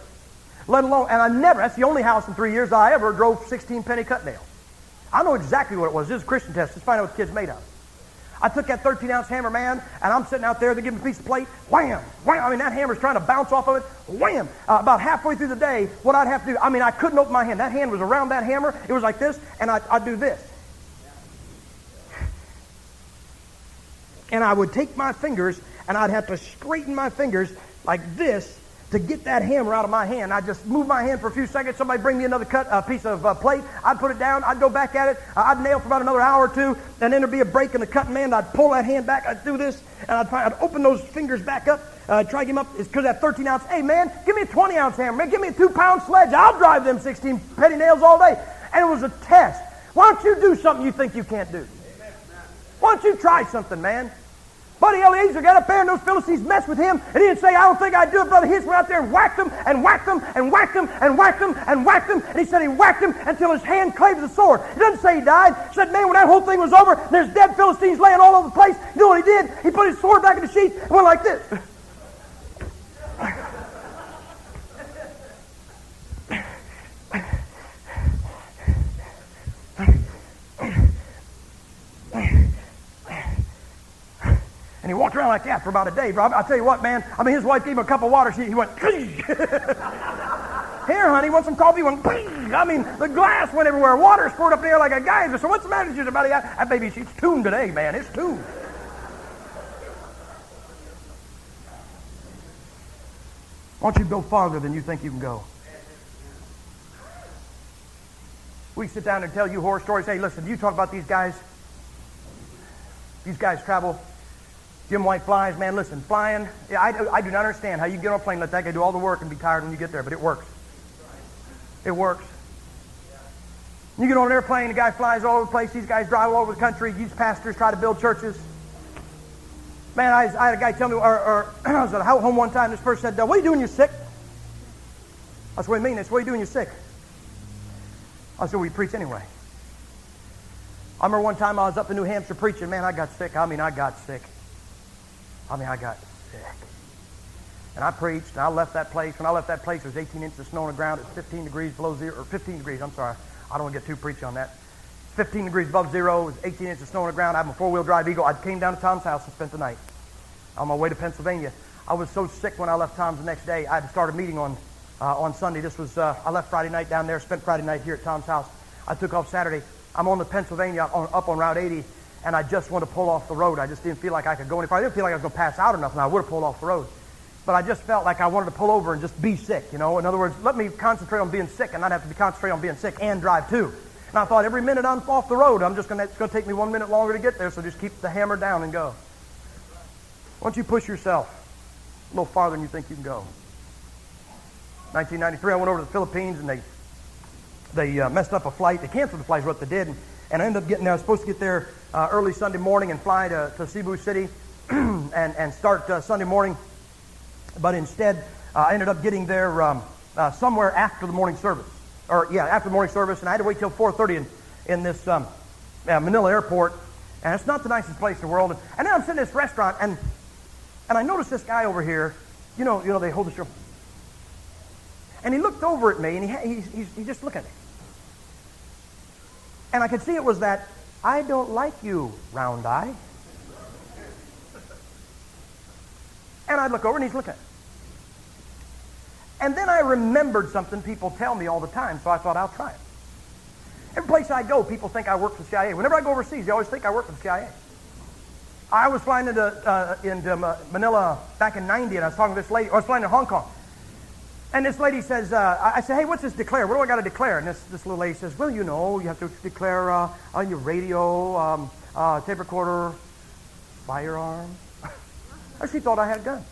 Speaker 1: Let alone, that's the only house in 3 years I ever drove 16 penny cut nails. I know exactly what it was. This is a Christian test. Let's find out what the kid's made of. I took that 13-ounce hammer, man, and I'm sitting out there. They give me a piece of plate. Wham! Wham! That hammer's trying to bounce off of it. Wham! About halfway through the day, what I'd have to do, I couldn't open my hand. That hand was around that hammer. It was like this, and I'd do this. And I would take my fingers, and I'd have to straighten my fingers like this to get that hammer out of my hand. I'd just move my hand for a few seconds. Somebody bring me another piece of plate. I'd put it down. I'd go back at it. I'd nail for about another hour or two, and then there'd be a break in the cutting, man. I'd pull that hand back. I'd do this, and I'd open those fingers back up, try to get them up. It's because that 13-ounce. Hey, man, give me a 20-ounce hammer. Man, give me a 2-pound sledge. I'll drive them 16 penny nails all day. And it was a test. Why don't you do something you think you can't do? Why don't you try something, man? Buddy Eliezer got up there, and those Philistines messed with him, and he didn't say, I don't think I'd do it. Brother Hitch went out there and whacked them, and whacked them, and whacked them, and whacked them, and whacked them, and he said he whacked him until his hand clave the sword. He doesn't say he died. He said, man, when that whole thing was over, and there's dead Philistines laying all over the place, you know what he did? He put his sword back in the sheath and went like this. And he walked around like that for about a day. I'll tell you what, man. His wife gave him a cup of water. He went, here, honey, want some coffee? He went, the glass went everywhere. Water squirted up in the air like a geyser. So what's the matter with you, buddy? That baby, she's tuned today, man. It's tuned. Why don't you go farther than you think you can go? We sit down and tell you horror stories. Hey, listen, you talk about these guys. These guys travel. Jim White flies, man, listen, flying, I do not understand how you get on a plane, let that guy do all the work and be tired when you get there, but it works. It works. You get on an airplane, the guy flies all over the place, these guys drive all over the country, these pastors try to build churches. Man, I had a guy tell me, I was at home one time, this person said, what are you doing when you're sick? I said, what do you mean? They said, what are you doing when you're sick? I said, we preach anyway. I remember one time I was up in New Hampshire preaching, man, I got sick. I got sick. And I preached, and I left that place. When I left that place, there was 18 inches of snow on the ground. It was 15 degrees below zero, or 15 degrees, I'm sorry. I don't want to get too preachy on that. 15 degrees above zero, it was 18 inches of snow on the ground. I had my four-wheel drive Eagle. I came down to Tom's house and spent the night on my way to Pennsylvania. I was so sick when I left Tom's the next day, I had to start a meeting on Sunday. This was, I left Friday night down there, spent Friday night here at Tom's house. I took off Saturday. I'm on the Pennsylvania, up on Route 80, and I just wanted to pull off the road. I just didn't feel like I could go any farther. I didn't feel like I was going to pass out or nothing. I would have pulled off the road. But I just felt like I wanted to pull over and just be sick, you know. In other words, let me concentrate on being sick and not have to be concentrating on being sick and drive too. And I thought every minute I'm off the road, it's going to take me 1 minute longer to get there, so just keep the hammer down and go. Why don't you push yourself a little farther than you think you can go? 1993, I went over to the Philippines, and they messed up a flight. They canceled the flight is what they did. And I ended up getting there. I was supposed to get there early Sunday morning and fly to Cebu City and start Sunday morning. But instead, I ended up getting there somewhere after the morning service. After the morning service. And I had to wait till 4:30 in this Manila airport. And it's not the nicest place in the world. And then I'm sitting in this restaurant, and I noticed this guy over here. You know, they hold the show. And he looked over at me, and he just looked at me. And I could see it was that, I don't like you, round eye. And I'd look over, and he's looking at me. And then I remembered something people tell me all the time, so I thought, I'll try it. Every place I go, people think I work for the CIA. Whenever I go overseas, they always think I work for the CIA. I was flying into Manila back in 90, and I was talking to this lady. I was flying to Hong Kong. And this lady says, I said, hey, what's this declare? What do I got to declare? And this little lady says, well, you know, you have to declare on your radio, tape recorder, firearm. She thought I had a gun.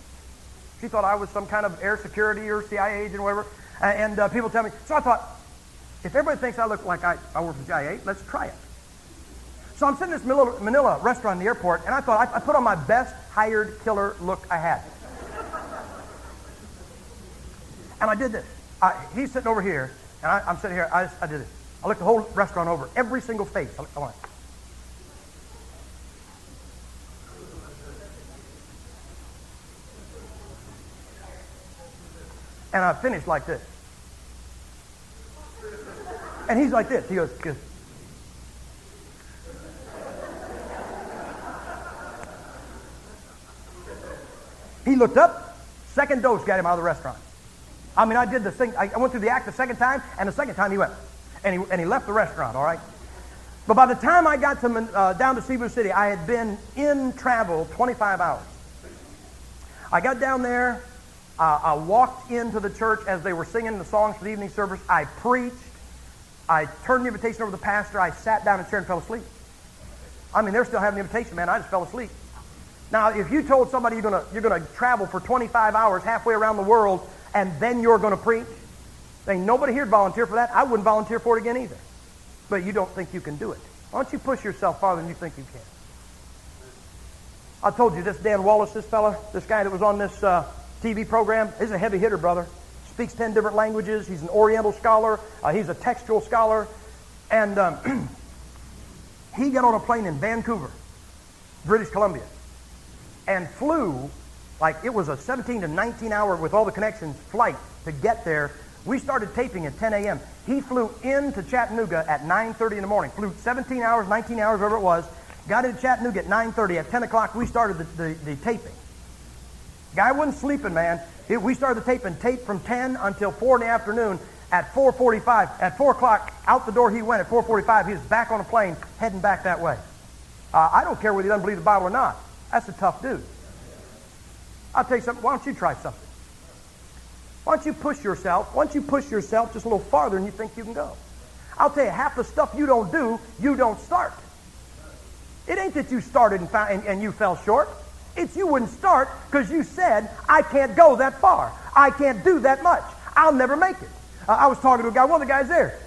Speaker 1: She thought I was some kind of air security or CIA agent or whatever. And people tell me. So I thought, if everybody thinks I look like I work for the CIA, let's try it. So I'm sitting in this Manila restaurant in the airport, and I thought I put on my best hired killer look I had. And I did this. He's sitting over here, and I'm sitting here. I did this. I looked the whole restaurant over, every single face. I went. And I finished like this. And he's like this. He goes. He looked up. Second dose got him out of the restaurant. I mean, I did the thing. I went through the act the second time, and the second time he went. And he left the restaurant, all right? But by the time I got to down to Cebu City, I had been in travel 25 hours. I got down there. I walked into the church as they were singing the songs for the evening service. I preached. I turned the invitation over to the pastor. I sat down in a chair and fell asleep. I mean, they're still having the invitation, man. I just fell asleep. Now, if you told somebody you're gonna travel for 25 hours halfway around the world and then you're going to preach, ain't nobody here to volunteer for that. I wouldn't volunteer for it again either. But you don't think you can do it. Why don't you push yourself farther than you think you can? I told you, this Dan Wallace, this fella, this guy that was on this TV program, he's a heavy hitter, brother. Speaks 10 different languages. He's an Oriental scholar. He's a textual scholar. And he got on a plane in Vancouver, British Columbia, and flew, like it was a 17 to 19 hour with all the connections flight to get there. We started taping at 10 a.m. He flew into Chattanooga at 9:30 in the morning. Flew 17 hours, 19 hours, whatever it was. Got into Chattanooga at 9:30. At 10 o'clock, we started the taping. Guy wasn't sleeping, man. We started the taping. Tape from 10 until 4 in the afternoon. At 4:45, at 4 o'clock, out the door he went. At 4:45, he was back on a plane, heading back that way. I don't care whether he doesn't believe the Bible or not. That's a tough dude. I'll tell you something. Why don't you try something? Why don't you push yourself? Why don't you push yourself just a little farther than you think you can go? I'll tell you, half the stuff you don't do, you don't start. It ain't that you started and you fell short. It's you wouldn't start because you said, I can't go that far. I can't do that much. I'll never make it. I was talking to a guy, one of the guys there.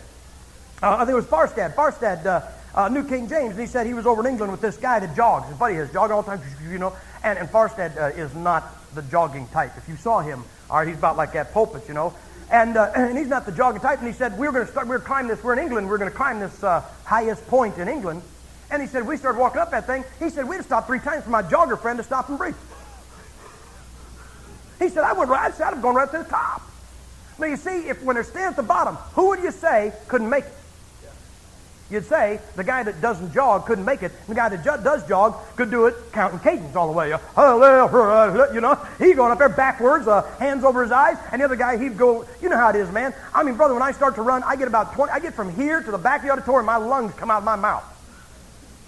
Speaker 1: I think it was Farstad. Farstad New King James, and he said he was over in England with this guy that jogs. His buddy is jogging all the time, you know. And Farstad is not the jogging type. If you saw him, all right, he's about like that pulpit, you know. And he's not the jogging type. And he said, we're going to climb this. We're in England. We're going to climb this highest point in England. And he said, we started walking up that thing. He said, we'd have stopped 3 times for my jogger friend to stop and breathe. He said, I'd have gone right to the top. Now, you see, when they're standing at the bottom, who would you say couldn't make it? You'd say the guy that doesn't jog couldn't make it. The guy that does jog could do it counting cadence all the way. You know, he's going up there backwards, hands over his eyes, and the other guy, he'd go, you know how it is, man. I mean, brother, when I start to run, I get from here to the back of the auditorium, my lungs come out of my mouth.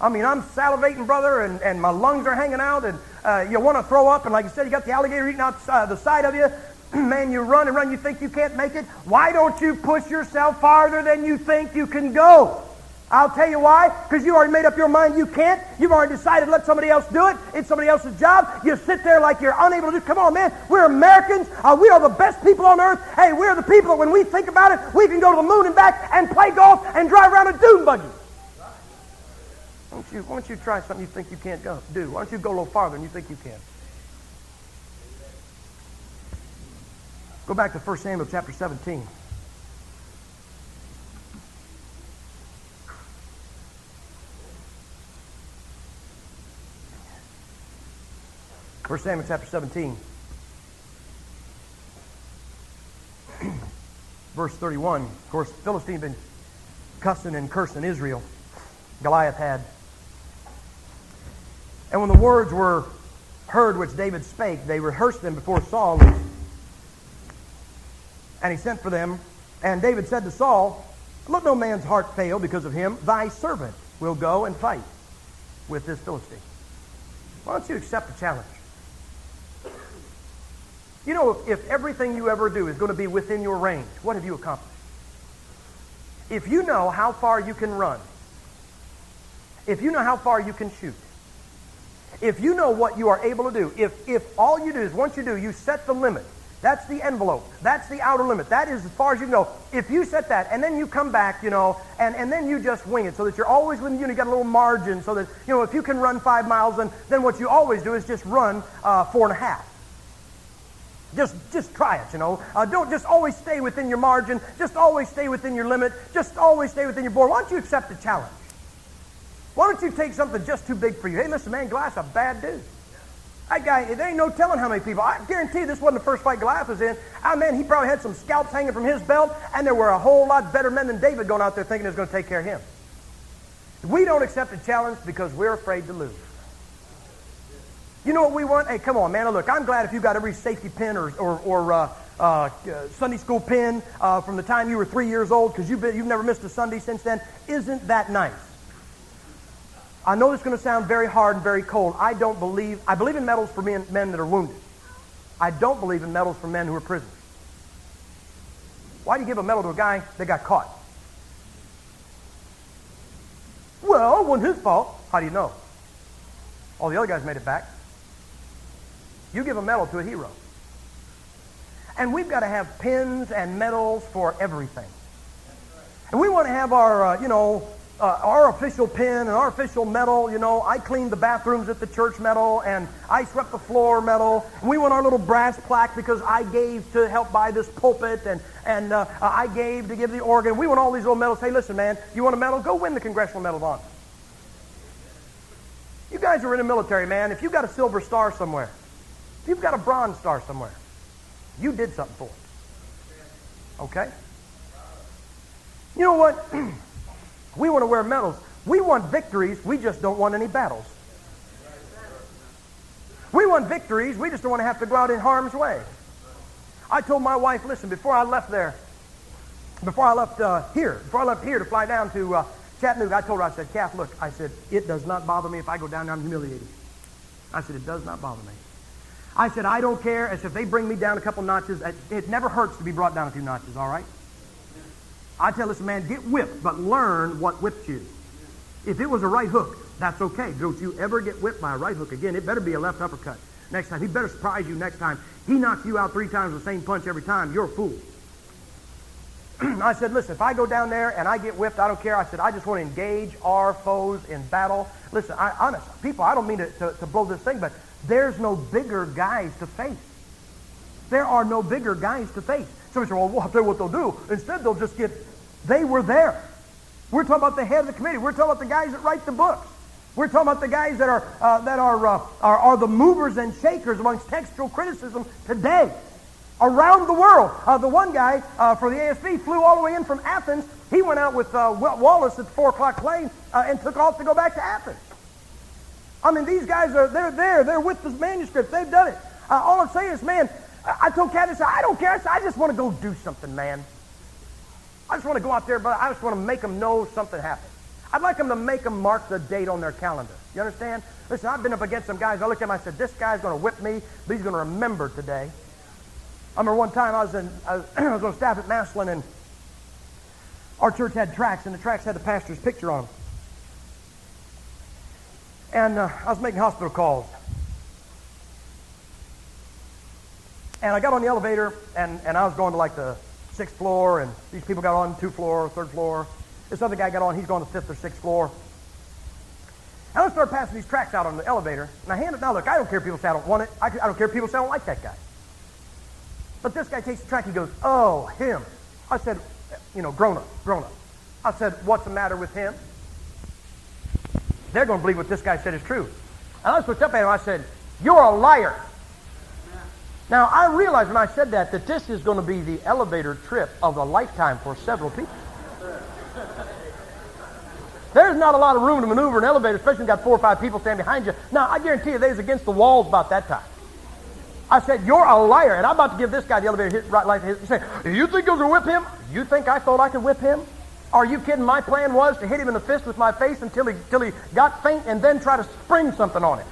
Speaker 1: I mean, I'm salivating, brother, and my lungs are hanging out, and you want to throw up, and like you said, you got the alligator eating out the side of you. Man, you run and run, you think you can't make it. Why don't you push yourself farther than you think you can go? I'll tell you why. Because you already made up your mind you can't. You've already decided to let somebody else do it. It's somebody else's job. You sit there like you're unable to do it. Come on, man. We're Americans. We are the best people on earth. Hey, we're the people that when we think about it, we can go to the moon and back and play golf and drive around a dune buggy. Why don't you try something you think you can't do? Why don't you go a little farther than you think you can? Go back to 1 Samuel chapter 17. First Samuel chapter 17, verse 31. Of course, Philistine had been cussing and cursing Israel. Goliath had. And when the words were heard which David spake, they rehearsed them before Saul. And he sent for them. And David said to Saul, let no man's heart fail because of him. Thy servant will go and fight with this Philistine. Why don't you accept the challenge? You know, if everything you ever do is going to be within your range, what have you accomplished? If you know how far you can run, if you know how far you can shoot, if you know what you are able to do, if all you do is once you do, you set the limit. That's the envelope. That's the outer limit. That is as far as you can go. If you set that and then you come back, you know, and then you just wing it so that you're always within, you got a little margin so that, you know, if you can run 5 miles, then what you always do is just run 4.5. Just try it, you know. Don't just always stay within your margin. Just always stay within your limit. Just always stay within your board. Why don't you accept the challenge? Why don't you take something just too big for you? Hey, listen, man, Goliath's a bad dude. That guy, there ain't no telling how many people. I guarantee you this wasn't the first fight Goliath was in. Man, he probably had some scalps hanging from his belt, and there were a whole lot better men than David going out there thinking he was going to take care of him. We don't accept the challenge because we're afraid to lose. You know what we want? Hey, come on, man. Look, I'm glad if you got every safety pin or Sunday school pin from the time you were 3 years old because you've never missed a Sunday since then. Isn't that nice? I know it's going to sound very hard and very cold. I believe in medals for men that are wounded. I don't believe in medals for men who are prisoners. Why do you give a medal to a guy that got caught? Well, it wasn't his fault. How do you know? All the other guys made it back. You give a medal to a hero. And we've got to have pins and medals for everything. And we want to have our, our official pin and our official medal. You know, I cleaned the bathrooms at the church medal, and I swept the floor medal. And we want our little brass plaque because I gave to help buy this pulpit, and I gave to give the organ. We want all these little medals. Hey, listen, man, you want a medal? Go win the Congressional Medal of Honor. You guys are in the military, man. If you've got a silver star somewhere, if you've got a bronze star somewhere, you did something for it. Okay? You know what? We want to wear medals. We want victories. We just don't want any battles. We want victories. We just don't want to have to go out in harm's way. I told my wife, listen, before I left here to fly down to Chattanooga, I told her, I said, Kath, look, I said, it does not bother me if I go down there, I'm humiliated. I said, it does not bother me. I said, I don't care. I said, if they bring me down a couple notches, it never hurts to be brought down a few notches, all right? I tell this man, get whipped, but learn what whipped you. If it was a right hook, that's okay. Don't you ever get whipped by a right hook again. It better be a left uppercut next time. He better surprise you next time. He knocks you out 3 times with the same punch every time. You're a fool. I said, listen, if I go down there and I get whipped, I don't care. I said, I just want to engage our foes in battle. Listen, honest, people, I don't mean to blow this thing, but there's no bigger guys to face. There are no bigger guys to face. Somebody said, well, I'll tell you what they'll do. Instead, they'll just they were there. We're talking about the head of the committee. We're talking about the guys that write the books. We're talking about the guys that are the movers and shakers amongst textual criticism today. Around the world. The one guy for the ASB flew all the way in from Athens. He went out with Wallace at the 4 o'clock plane and took off to go back to Athens. I mean, these guys they're there. They're with the manuscript. They've done it. All I'm saying is, man, I told Kathy, I don't care. I just want to go do something, man. I just want to go out there, but I just want to make them know something happened. I'd like them to make them mark the date on their calendar. You understand? Listen, I've been up against some guys. I looked at them, I said, this guy's going to whip me, but he's going to remember today. I remember one time I was on staff at Maslin, and our church had tracts, and the tracts had the pastor's picture on them. And I was making hospital calls. And I got on the elevator, and I was going to like the 6th floor, and these people got on 2th floor, 3rd floor. This other guy got on, he's going to the 5th or 6th floor. And I started passing these tracts out on the elevator, and I hand it, now look, I don't care if people say I don't want it. I don't care if people say I don't like that guy. But this guy takes the tract, he goes, oh, him. I said, grown up. I said, what's the matter with him? They're going to believe what this guy said is true. And I just looked up at him, I said, you're a liar. Now, I realized when I said that this is going to be the elevator trip of a lifetime for several people. There's not a lot of room to maneuver an elevator, especially when you've got 4 or 5 people standing behind you. Now, I guarantee you they was against the walls about that time. I said, you're a liar. And I'm about to give this guy the elevator hit right like this. He said, you think you're going to whip him? You think I thought I could whip him? Are you kidding? My plan was to hit him in the fist with my face until he got faint and then try to spring something on him.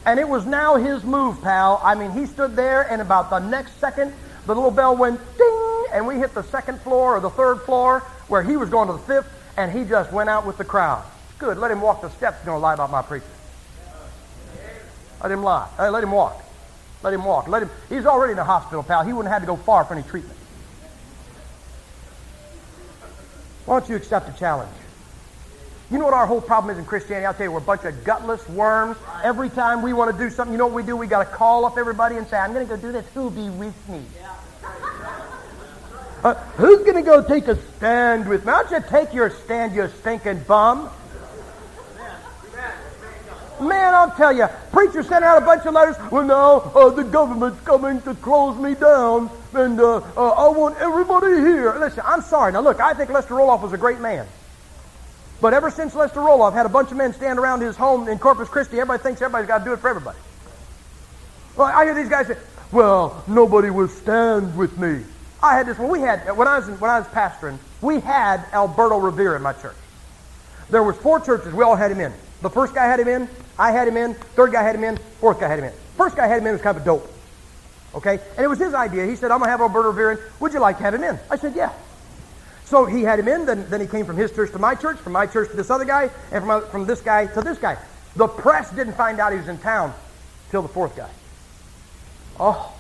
Speaker 1: And it was now his move, pal. I mean, he stood there, and about the next second, the little bell went ding, and we hit the 2nd floor or the 3rd floor where he was going to the 5th, and he just went out with the crowd. Good, let him walk the steps. He's going to lie about my preaching. Let him lie. Let him walk. Let him walk. He's already in the hospital, pal. He wouldn't have to go far for any treatment. Why don't you accept the challenge? You know what our whole problem is in Christianity? I'll tell you, we're a bunch of gutless worms. Every time we want to do something, you know what we do? We got to call up everybody and say, I'm going to go do this. Who'll be with me? Who's going to go take a stand with me? Why don't you take your stand, you stinking bum? Man, I'll tell you, preachers sent out a bunch of letters. Well, now the government's coming to close me down, and I want everybody here. Listen, I'm sorry. Now, look, I think Lester Roloff was a great man. But ever since Lester Roloff had a bunch of men stand around his home in Corpus Christi, everybody thinks everybody's got to do it for everybody. Well, I hear these guys say, well, nobody will stand with me. I had this, when I was pastoring, we had Alberto Rivera in my church. There was 4 churches, we all had him in. The first guy had him in, I had him in, 3rd guy had him in, 4th guy had him in. First guy had him in was kind of a dope. Okay? And it was his idea. He said, I'm going to have Alberto Rivera in. Would you like to have him in? I said, yeah. So he had him in, then he came from his church to my church, from my church to this other guy, and from this guy to this guy. The press didn't find out he was in town till the 4th guy. Oh,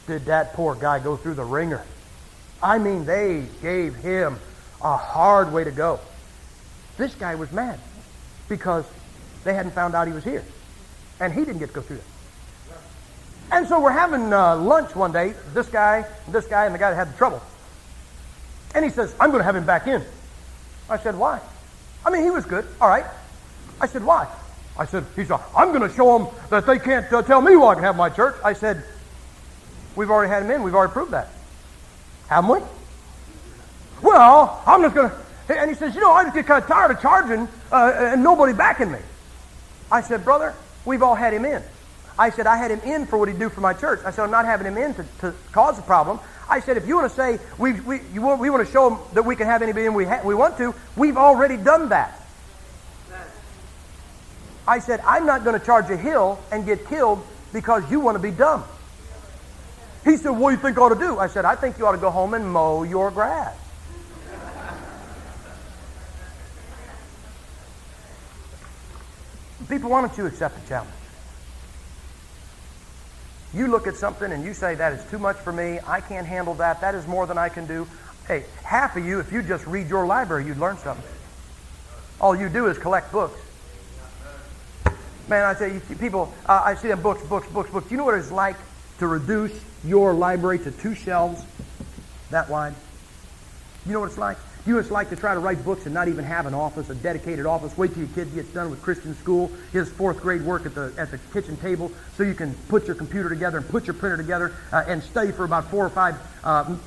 Speaker 1: did that poor guy go through the ringer. I mean, they gave him a hard way to go. This guy was mad because they hadn't found out he was here. And he didn't get to go through that. And so we're having lunch one day, this guy, and the guy that had the trouble. And he says, I'm going to have him back in. I said, why? I mean, he was good. All right. I said, why? He said, I'm going to show them that they can't tell me who I can have my church. I said, we've already had him in. We've already proved that. Haven't we? Well, I'm just going to... And he says, I just get kind of tired of charging and nobody backing me. I said, brother, we've all had him in. I said, I had him in for what he'd do for my church. I said, I'm not having him in to cause a problem. I said, if you want to say we want to show them that we can have anybody in we want to, we've already done that. I said, I'm not going to charge a hill and get killed because you want to be dumb. He said, what do you think I ought to do? I said, I think you ought to go home and mow your grass. People, why don't you accept the challenge? You look at something and you say, that is too much for me. I can't handle that. That is more than I can do. Hey, half of you, if you just read your library, you'd learn something. All you do is collect books. Man, I tell you, people, I see them books. You know what it's like to reduce your library to 2 shelves that wide? You know what it's like? You know what it's like to try to write books and not even have an office, a dedicated office. Wait till your kid gets done with Christian school, his 4th grade work at the kitchen table, so you can put your computer together and put your printer together and study for about 4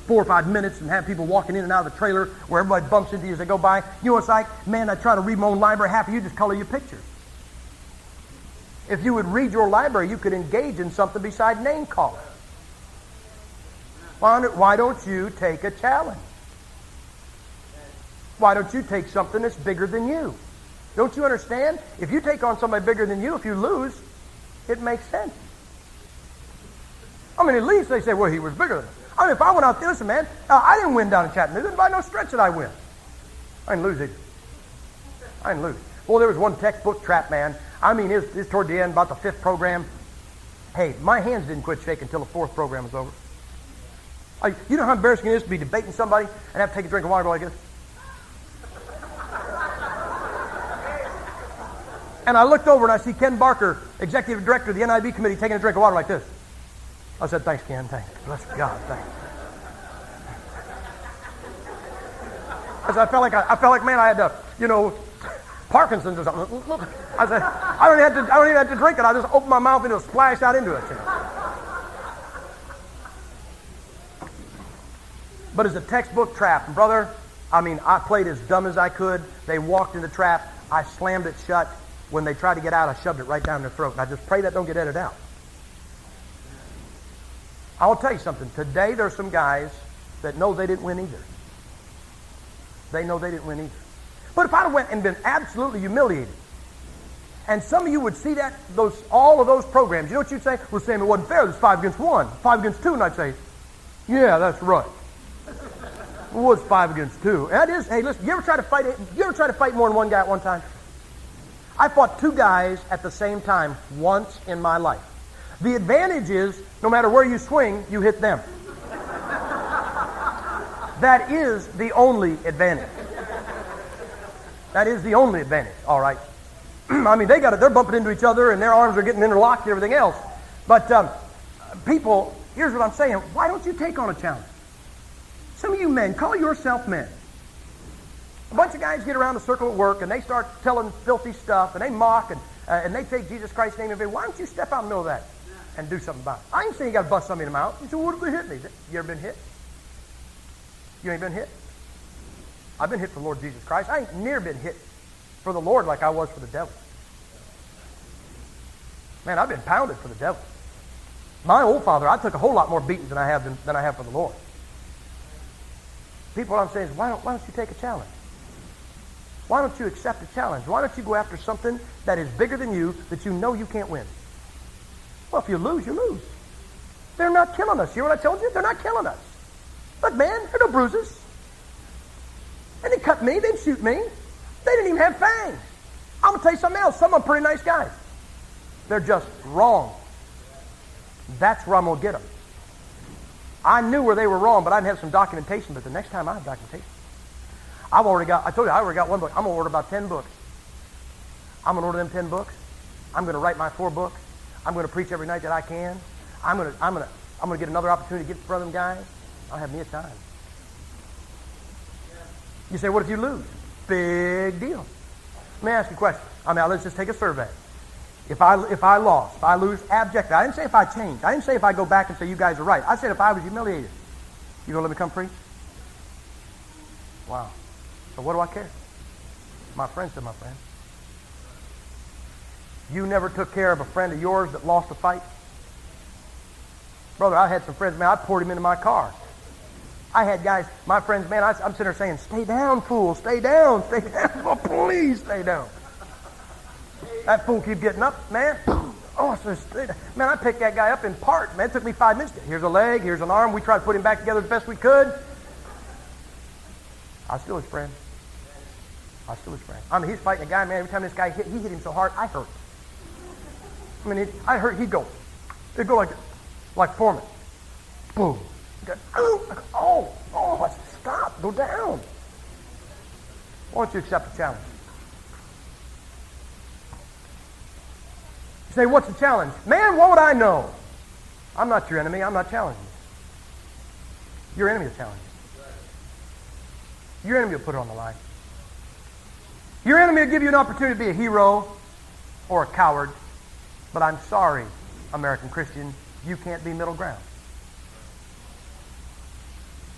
Speaker 1: or 5 minutes and have people walking in and out of the trailer where everybody bumps into you as they go by. You know what it's like? Man, I try to read my own library. Half of you just color your pictures. If you would read your library, you could engage in something beside name calling. Why don't you take a challenge? Why don't you take something that's bigger than you? Don't you understand? If you take on somebody bigger than you, if you lose, it makes sense. I mean, at least they say, well, he was bigger than us. I mean, if I went out there, listen, man, I didn't win down in Chattanooga. By no stretch did I win. I didn't lose it. I didn't lose. Well, there was one textbook trap, man. I mean, it was toward the end, about the 5th program. Hey, my hands didn't quit shaking until the 4th program was over. You know how embarrassing it is to be debating somebody and have to take a drink of water like this? And I looked over and I see Ken Barker, Executive Director of the NIB Committee, taking a drink of water like this. I said, thanks, Ken, thanks. Bless God, thanks. Because I felt like, man, I had Parkinson's or something. I said, I don't even have to drink it. I just open my mouth and it'll splash out into it. But it's a textbook trap. And brother, I mean, I played as dumb as I could. They walked in the trap. I slammed it shut. When they tried to get out, I shoved it right down their throat. And I just pray that don't get edited out. I will tell you something. Today there's some guys that know they didn't win either. They know they didn't win either. But if I'd have went and been absolutely humiliated, and some of you would see that, all of those programs, you know what you'd say? Well, Sam, it wasn't fair. There's 5 against 1, 5 against 2. And I'd say, yeah, that's right. It was 5 against 2. That is, hey, listen, you ever try to fight more than one guy at one time? I fought 2 guys at the same time once in my life. The advantage is, no matter where you swing, you hit them. That is the only advantage. That is the only advantage, all right. I mean, they're bumping into each other and their arms are getting interlocked and everything else. But people, here's what I'm saying. Why don't you take on a challenge? Some of you men, call yourself men. A bunch of guys get around the circle at work and they start telling filthy stuff and they mock and they take Jesus Christ's name in vain. Why don't you step out in the middle of that and do something about it? I ain't saying you got to bust somebody in the mouth. You say, what if they hit me? You ever been hit? You ain't been hit? I've been hit for the Lord Jesus Christ. I ain't near been hit for the Lord like I was for the devil. Man, I've been pounded for the devil. My old father, I took a whole lot more beatings than I have for the Lord. People, what I'm saying is, why don't you take a challenge? Why don't you accept a challenge? Why don't you go after something that is bigger than you that you know you can't win? Well, if you lose, you lose. They're not killing us. You hear what I told you? They're not killing us. But man, there are no bruises. They didn't cut me. They didn't shoot me. They didn't even have fangs. I'm going to tell you something else. Some of them are pretty nice guys. They're just wrong. That's where I'm going to get them. I knew where they were wrong, but I didn't have some documentation. But the next time I have documentation. I already got one book. I'm going to order about 10 books. I'm going to order them 10 books. I'm going to write my 4 books. I'm going to preach every night that I can. I'm going to get another opportunity to get in front of them guys. I'll have me a time. You say, what if you lose? Big deal. Let me ask you a question. Let's just take a survey. If I lost, if I lose abjectly, I didn't say if I changed. I didn't say if I go back and say you guys are right. I said if I was humiliated. You going to let me come preach? Wow. So what do I care? My friend said, my friend. You never took care of a friend of yours that lost a fight? Brother, I had some friends, man, I poured him into my car. I had guys, my friends, man, I'm sitting there saying, stay down, fool, stay down, stay down. Oh, please stay down. That fool keep getting up, man. Oh, so stay down. Man, I picked that guy up in parts, man. It took me 5 minutes. Here's a leg, here's an arm. We tried to put him back together the best we could. I was still his friend. He's fighting a guy, man. Every time this guy hit him so hard, I hurt. I hurt, he'd go like Foreman. Boom. Oh, stop, go down. Why don't you accept the challenge? You say, what's the challenge? Man, what would I know? I'm not your enemy, I'm not challenging you. Your enemy will challenge you. Your enemy will put it on the line. Your enemy will give you an opportunity to be a hero or a coward. But I'm sorry, American Christian, you can't be middle ground.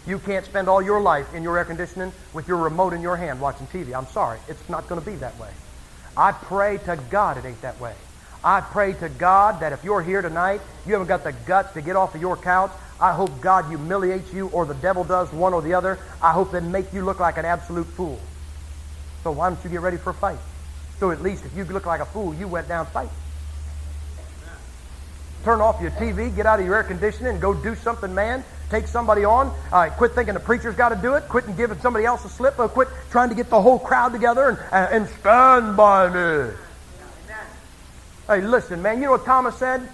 Speaker 1: You can't spend all your life in your air conditioning with your remote in your hand watching TV. I'm sorry. It's not going to be that way. I pray to God it ain't that way. I pray to God that if you're here tonight, you haven't got the guts to get off of your couch. I hope God humiliates you or the devil does, one or the other. I hope they make you look like an absolute fool. So why don't you get ready for a fight? So at least if you look like a fool, you went down fighting. Turn off your TV, get out of your air conditioning, and go do something, man. Take somebody on. Quit thinking the preacher's got to do it. Quit and giving somebody else a slip. Quit trying to get the whole crowd together and stand by me. Hey, listen, man, you know what Thomas said?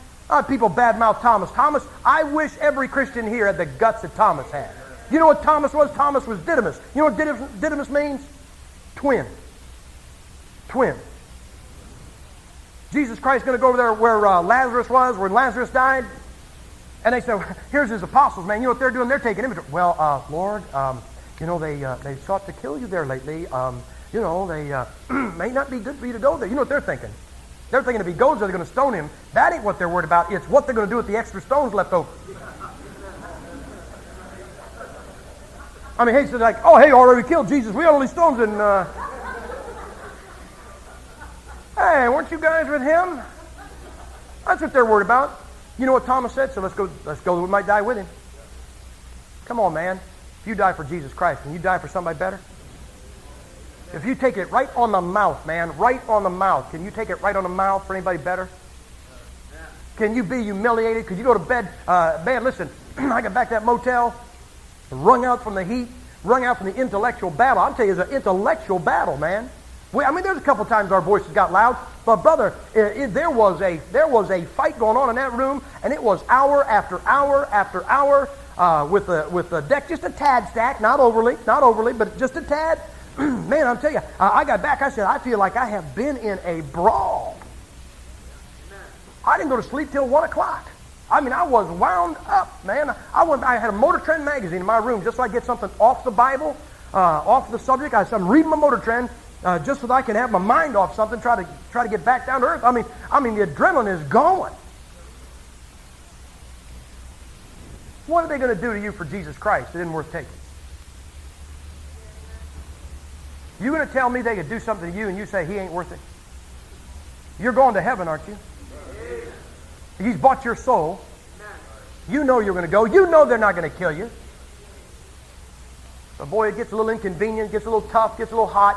Speaker 1: People badmouth Thomas. Thomas, I wish every Christian here had the guts that Thomas had. You know what Thomas was? Thomas was Didymus. You know what Didymus means? Twin. Twin. Jesus Christ is going to go over there where Lazarus was, where Lazarus died. And they said, here's his apostles, man. You know what they're doing? They're taking inventory. Well, Lord, they sought to kill you there lately. They may not be good for you to go there. You know what they're thinking? They're thinking if he goes there, they're going to stone him. That ain't what they're worried about. It's what they're going to do with the extra stones left over. I mean, hey, so like, oh, hey, already killed Jesus. We only stones and, hey, weren't you guys with him? That's what they're worried about. You know what Thomas said? So let's go, we might die with him. Come on, man. If you die for Jesus Christ, can you die for somebody better? If you take it right on the mouth, man, right on the mouth, can you take it right on the mouth for anybody better? Can you be humiliated? Could you go to bed? Man, listen, I got back to that motel, wrung out from the heat, wrung out from the intellectual battle. I'll tell you, it's an intellectual battle, man. I mean, there's a couple times our voices got loud, but brother, there was a fight going on in that room, and it was hour after hour after hour with the deck just a tad stacked, not overly, but just a tad. Man, I'm telling you, I got back. I said, I feel like I have been in a brawl. I didn't go to sleep till 1 o'clock. I mean, I was wound up, man. I had a Motor Trend magazine in my room just so I get something off the Bible, off the subject. I'm reading my Motor Trend just so that I can have my mind off something, try to get back down to earth. I mean, the adrenaline is going. What are they going to do to you for Jesus Christ? It isn't worth taking. You going to tell me they could do something to you and you say he ain't worth it? You're going to heaven, aren't you? He's bought your soul. You know you're going to go. You know they're not going to kill you. But boy, it gets a little inconvenient, gets a little tough, gets a little hot.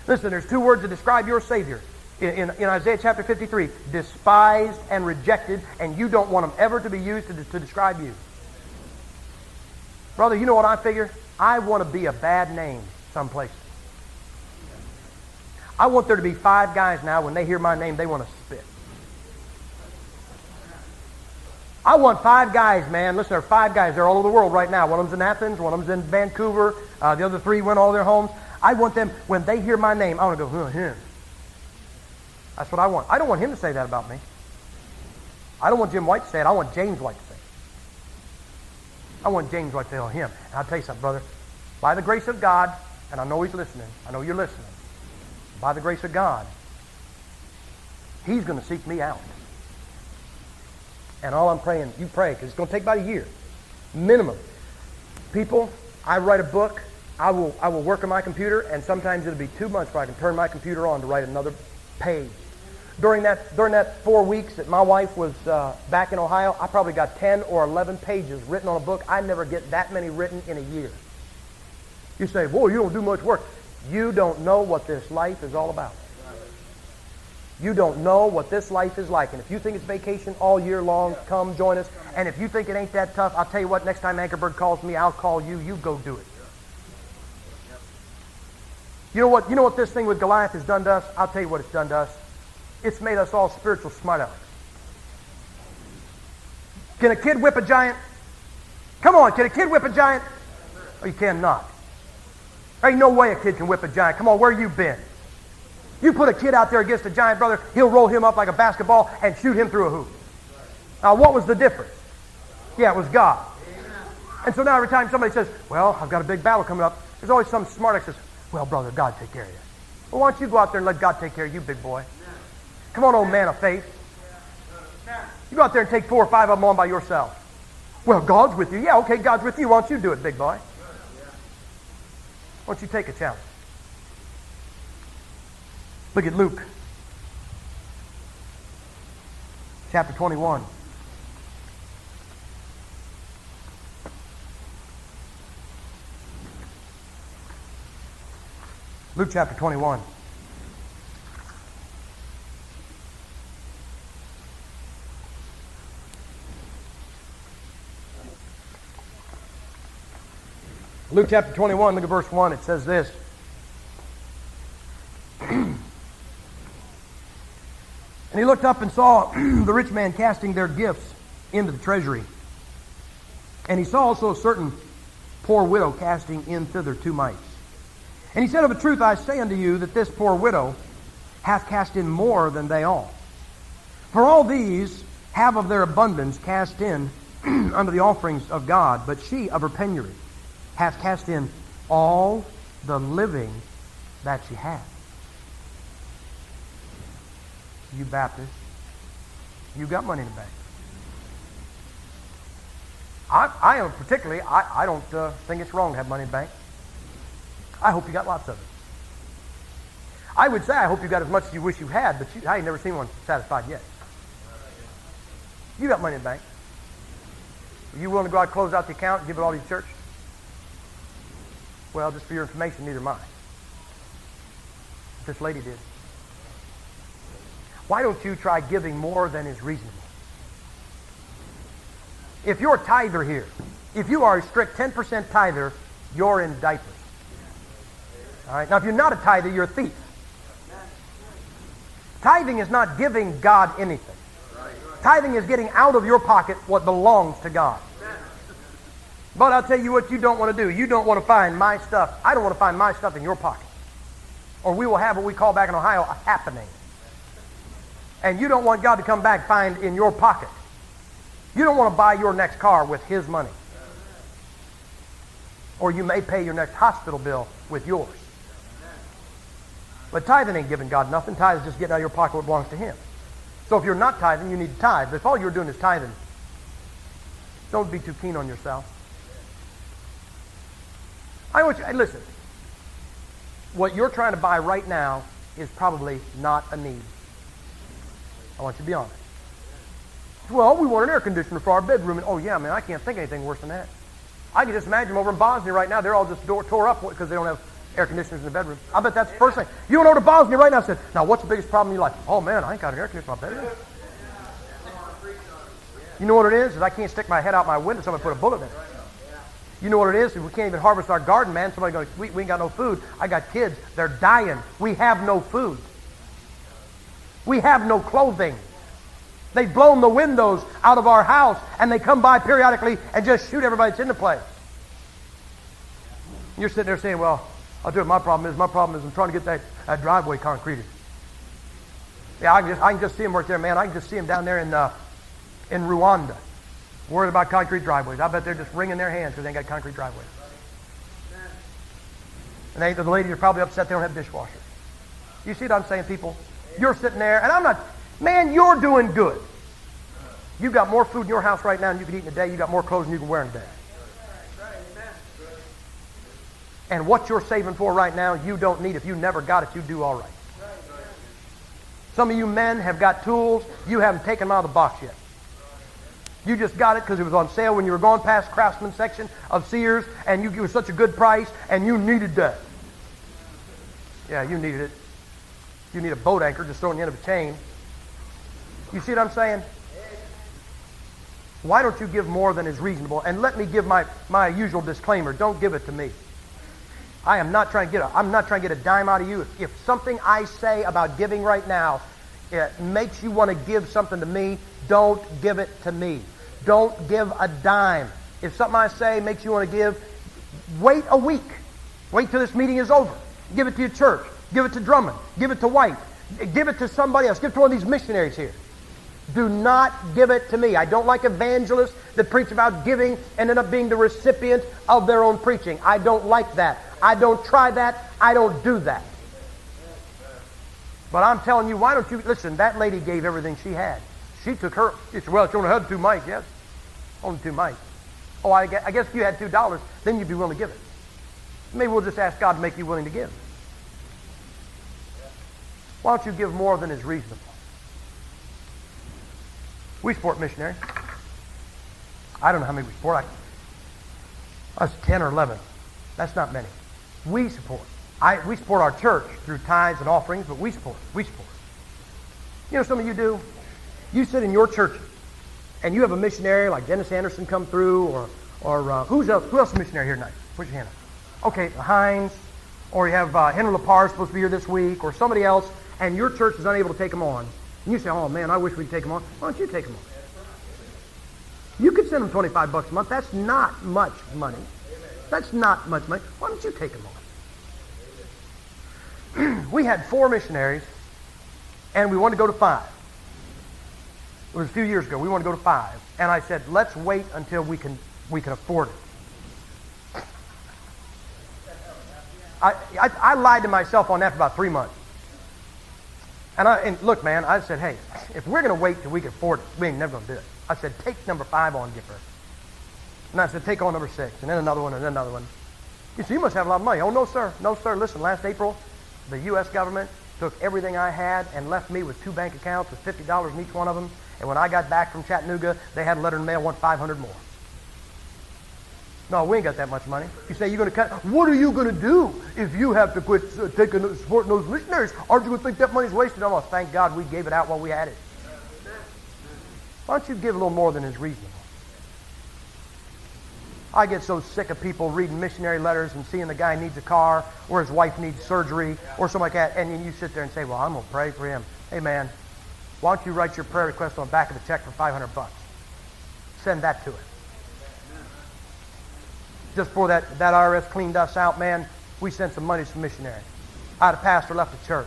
Speaker 1: Listen, there's two words to describe your Savior. In Isaiah chapter 53, despised and rejected, and you don't want them ever to be used to describe you. Brother, you know what I figure? I want to be a bad name someplace. I want there to be 5 guys now, when they hear my name, they want to spit. I want 5 guys, man. Listen, there are 5 guys. They're all over the world right now. One of them's in Athens. One of them's in Vancouver. The other 3 went all their homes. I want them, when they hear my name, I want to go, him. That's what I want. I don't want him to say that about me. I don't want Jim White to say it. I want James White to say it. I want James White to say, oh, him. And I'll tell you something, brother. By the grace of God, and I know he's listening. I know you're listening. By the grace of God, he's going to seek me out. And all I'm praying, you pray, because it's going to take about a year. Minimum. People, I write a book. I will work on my computer, and sometimes it'll be 2 months before I can turn my computer on to write another page. During that 4 weeks that my wife was back in Ohio, I probably got 10 or 11 pages written on a book. I never get that many written in a year. You say, boy, you don't do much work. You don't know what this life is all about. You don't know what this life is like. And if you think it's vacation all year long, come join us. And if you think it ain't that tough, I'll tell you what, next time Anchorbird calls me, I'll call you. You go do it. You know what this thing with Goliath has done to us? I'll tell you what it's done to us. It's made us all spiritual smart alecks. Can a kid whip a giant? Come on, can a kid whip a giant? Oh, you cannot. There ain't no way a kid can whip a giant. Come on, where you been? You put a kid out there against a giant, brother, he'll roll him up like a basketball and shoot him through a hoop. Now, what was the difference? Yeah, it was God. And so now every time somebody says, well, I've got a big battle coming up, there's always some smart that says, well, brother, God take care of you. Well, why don't you go out there and let God take care of you, big boy? Come on, old man of faith. You go out there and take 4 or 5 of them on by yourself. Well, God's with you. Yeah, okay, God's with you. Why don't you do it, big boy? Why don't you take a challenge? Look at Luke. Chapter 21. Luke chapter 21. Luke chapter 21, look at verse 1. It says this. And he looked up and saw the rich man casting their gifts into the treasury. And he saw also a certain poor widow casting in thither 2 mites. And he said, of a truth I say unto you, that this poor widow hath cast in more than they all. For all these have of their abundance cast in unto the offerings of God, but she of her penury hath cast in all the living that she hath. You Baptists, you got money in the bank. I am particularly, I don't think it's wrong to have money in the bank. I hope you got lots of it. I would say I hope you got as much as you wish you had, but I ain't never seen one satisfied yet. You got money in the bank. Are you willing to go out and close out the account and give it all to your church? Well, just for your information, neither am I. This lady did. Why don't you try giving more than is reasonable? If you're a tither here, if you are a strict 10% tither, you're in diapers. All right? Now, if you're not a tither, you're a thief. Tithing is not giving God anything. Tithing is getting out of your pocket what belongs to God. But I'll tell you what you don't want to do. You don't want to find my stuff. I don't want to find my stuff in your pocket. Or we will have what we call back in Ohio a happening. And you don't want God to come back find in your pocket. You don't want to buy your next car with His money. Or you may pay your next hospital bill with yours. But tithing ain't giving God nothing. Tithing is just getting out of your pocket what belongs to Him. So if you're not tithing, you need to tithe. But if all you're doing is tithing, don't be too keen on yourself. I want you, listen, what you're trying to buy right now is probably not a need. I want you to be honest. Well, we want an air conditioner for our bedroom. And, oh, yeah, man, I can't think of anything worse than that. I can just imagine them over in Bosnia right now. They're all just tore up because they don't have air conditioners in the bedroom. I bet that's the first thing. You went over to Bosnia right now and said, now, what's the biggest problem in your life? Oh, man, I ain't got an air conditioner in my bedroom. You know what it is? Is I can't stick my head out my window, somebody put a bullet in it. You know what it is? We can't even harvest our garden, man. Somebody goes, we ain't got no food. I got kids. They're dying. We have no food. We have no clothing. They've blown the windows out of our house, and they come by periodically and just shoot everybody that's in the place. You're sitting there saying, well, I'll tell you what my problem is. My problem is I'm trying to get that driveway concreted. Yeah, I can just see them right there, man. I can just see them down there in Rwanda, worried about concrete driveways. I bet they're just wringing their hands because they ain't got concrete driveways. And the ladies are probably upset they don't have dishwashers. You see what I'm saying, people? You're sitting there, and I'm not... Man, you're doing good. You've got more food in your house right now than you can eat in a day. You've got more clothes than you can wear in a day. And what you're saving for right now, you don't need. If you never got it, you do all right. Some of you men have got tools. You haven't taken them out of the box yet. You just got it because it was on sale when you were going past Craftsman section of Sears, and it was such a good price, and you needed that. Yeah, you needed it. You need a boat anchor just throwing the end of a chain. You see what I'm saying? Why don't you give more than is reasonable? And let me give my usual disclaimer. Don't give it to me. I'm not trying to get a dime out of you. If something I say about giving right now it makes you want to give something to me, don't give it to me. Don't give a dime. If something I say makes you want to give, wait a week. Wait till this meeting is over. Give it to your church. Give it to Drummond. Give it to White. Give it to somebody else. Give it to one of these missionaries here. Do not give it to me. I don't like evangelists that preach about giving and end up being the recipient of their own preaching. I don't like that. I don't try that. I don't do that. But I'm telling you, why don't you... Listen, that lady gave everything she had. She took her... She said, well, she only had 2 mites, yes. Only 2 mites. Oh, I guess if you had $2, then you'd be willing to give it. Maybe we'll just ask God to make you willing to give. Why don't you give more than is reasonable? We support missionaries. I don't know how many we support. Us 10 or 11. That's not many. We support. We support our church through tithes and offerings, but we support. We support. You know, some of you do. You sit in your church, and you have a missionary like Dennis Anderson come through, or who else is a missionary here tonight? Put your hand up. Okay, Hines, or you have Henry Lepar supposed to be here this week, or somebody else, and your church is unable to take them on. And you say, oh man, I wish we could take them on. Why don't you take them on? You could send them $25 a month. That's not much money. That's not much money. Why don't you take them on? We had 4 missionaries, and we wanted to go to 5. It was a few years ago. We wanted to go to 5. And I said, let's wait until we can afford it. I lied to myself on that for about 3 months. And look, man, I said, hey, if we're going to wait till we can afford it, we ain't never going to do it. I said, take number 5 on, Gipper. And I said, take on number 6. And then another one, and then another one. You see, you must have a lot of money. Oh, no, sir. No, sir. Listen, last April, the U.S. government took everything I had and left me with 2 bank accounts with $50 in each one of them. And when I got back from Chattanooga, they had a letter in the mail, want 500 more. No, we ain't got that much money. You say you're going to cut. What are you going to do if you have to quit supporting those missionaries? Aren't you going to think that money's wasted? Oh, thank God we gave it out while we had it. Why don't you give a little more than is reasonable? I get so sick of people reading missionary letters and seeing the guy needs a car or his wife needs surgery or something like that, and then you sit there and say, well, I'm going to pray for him. Hey, man, why don't you write your prayer request on the back of the check for $500? Send that to it. Just before that IRS cleaned us out, man, we sent some money to some missionary. I had a pastor left the church.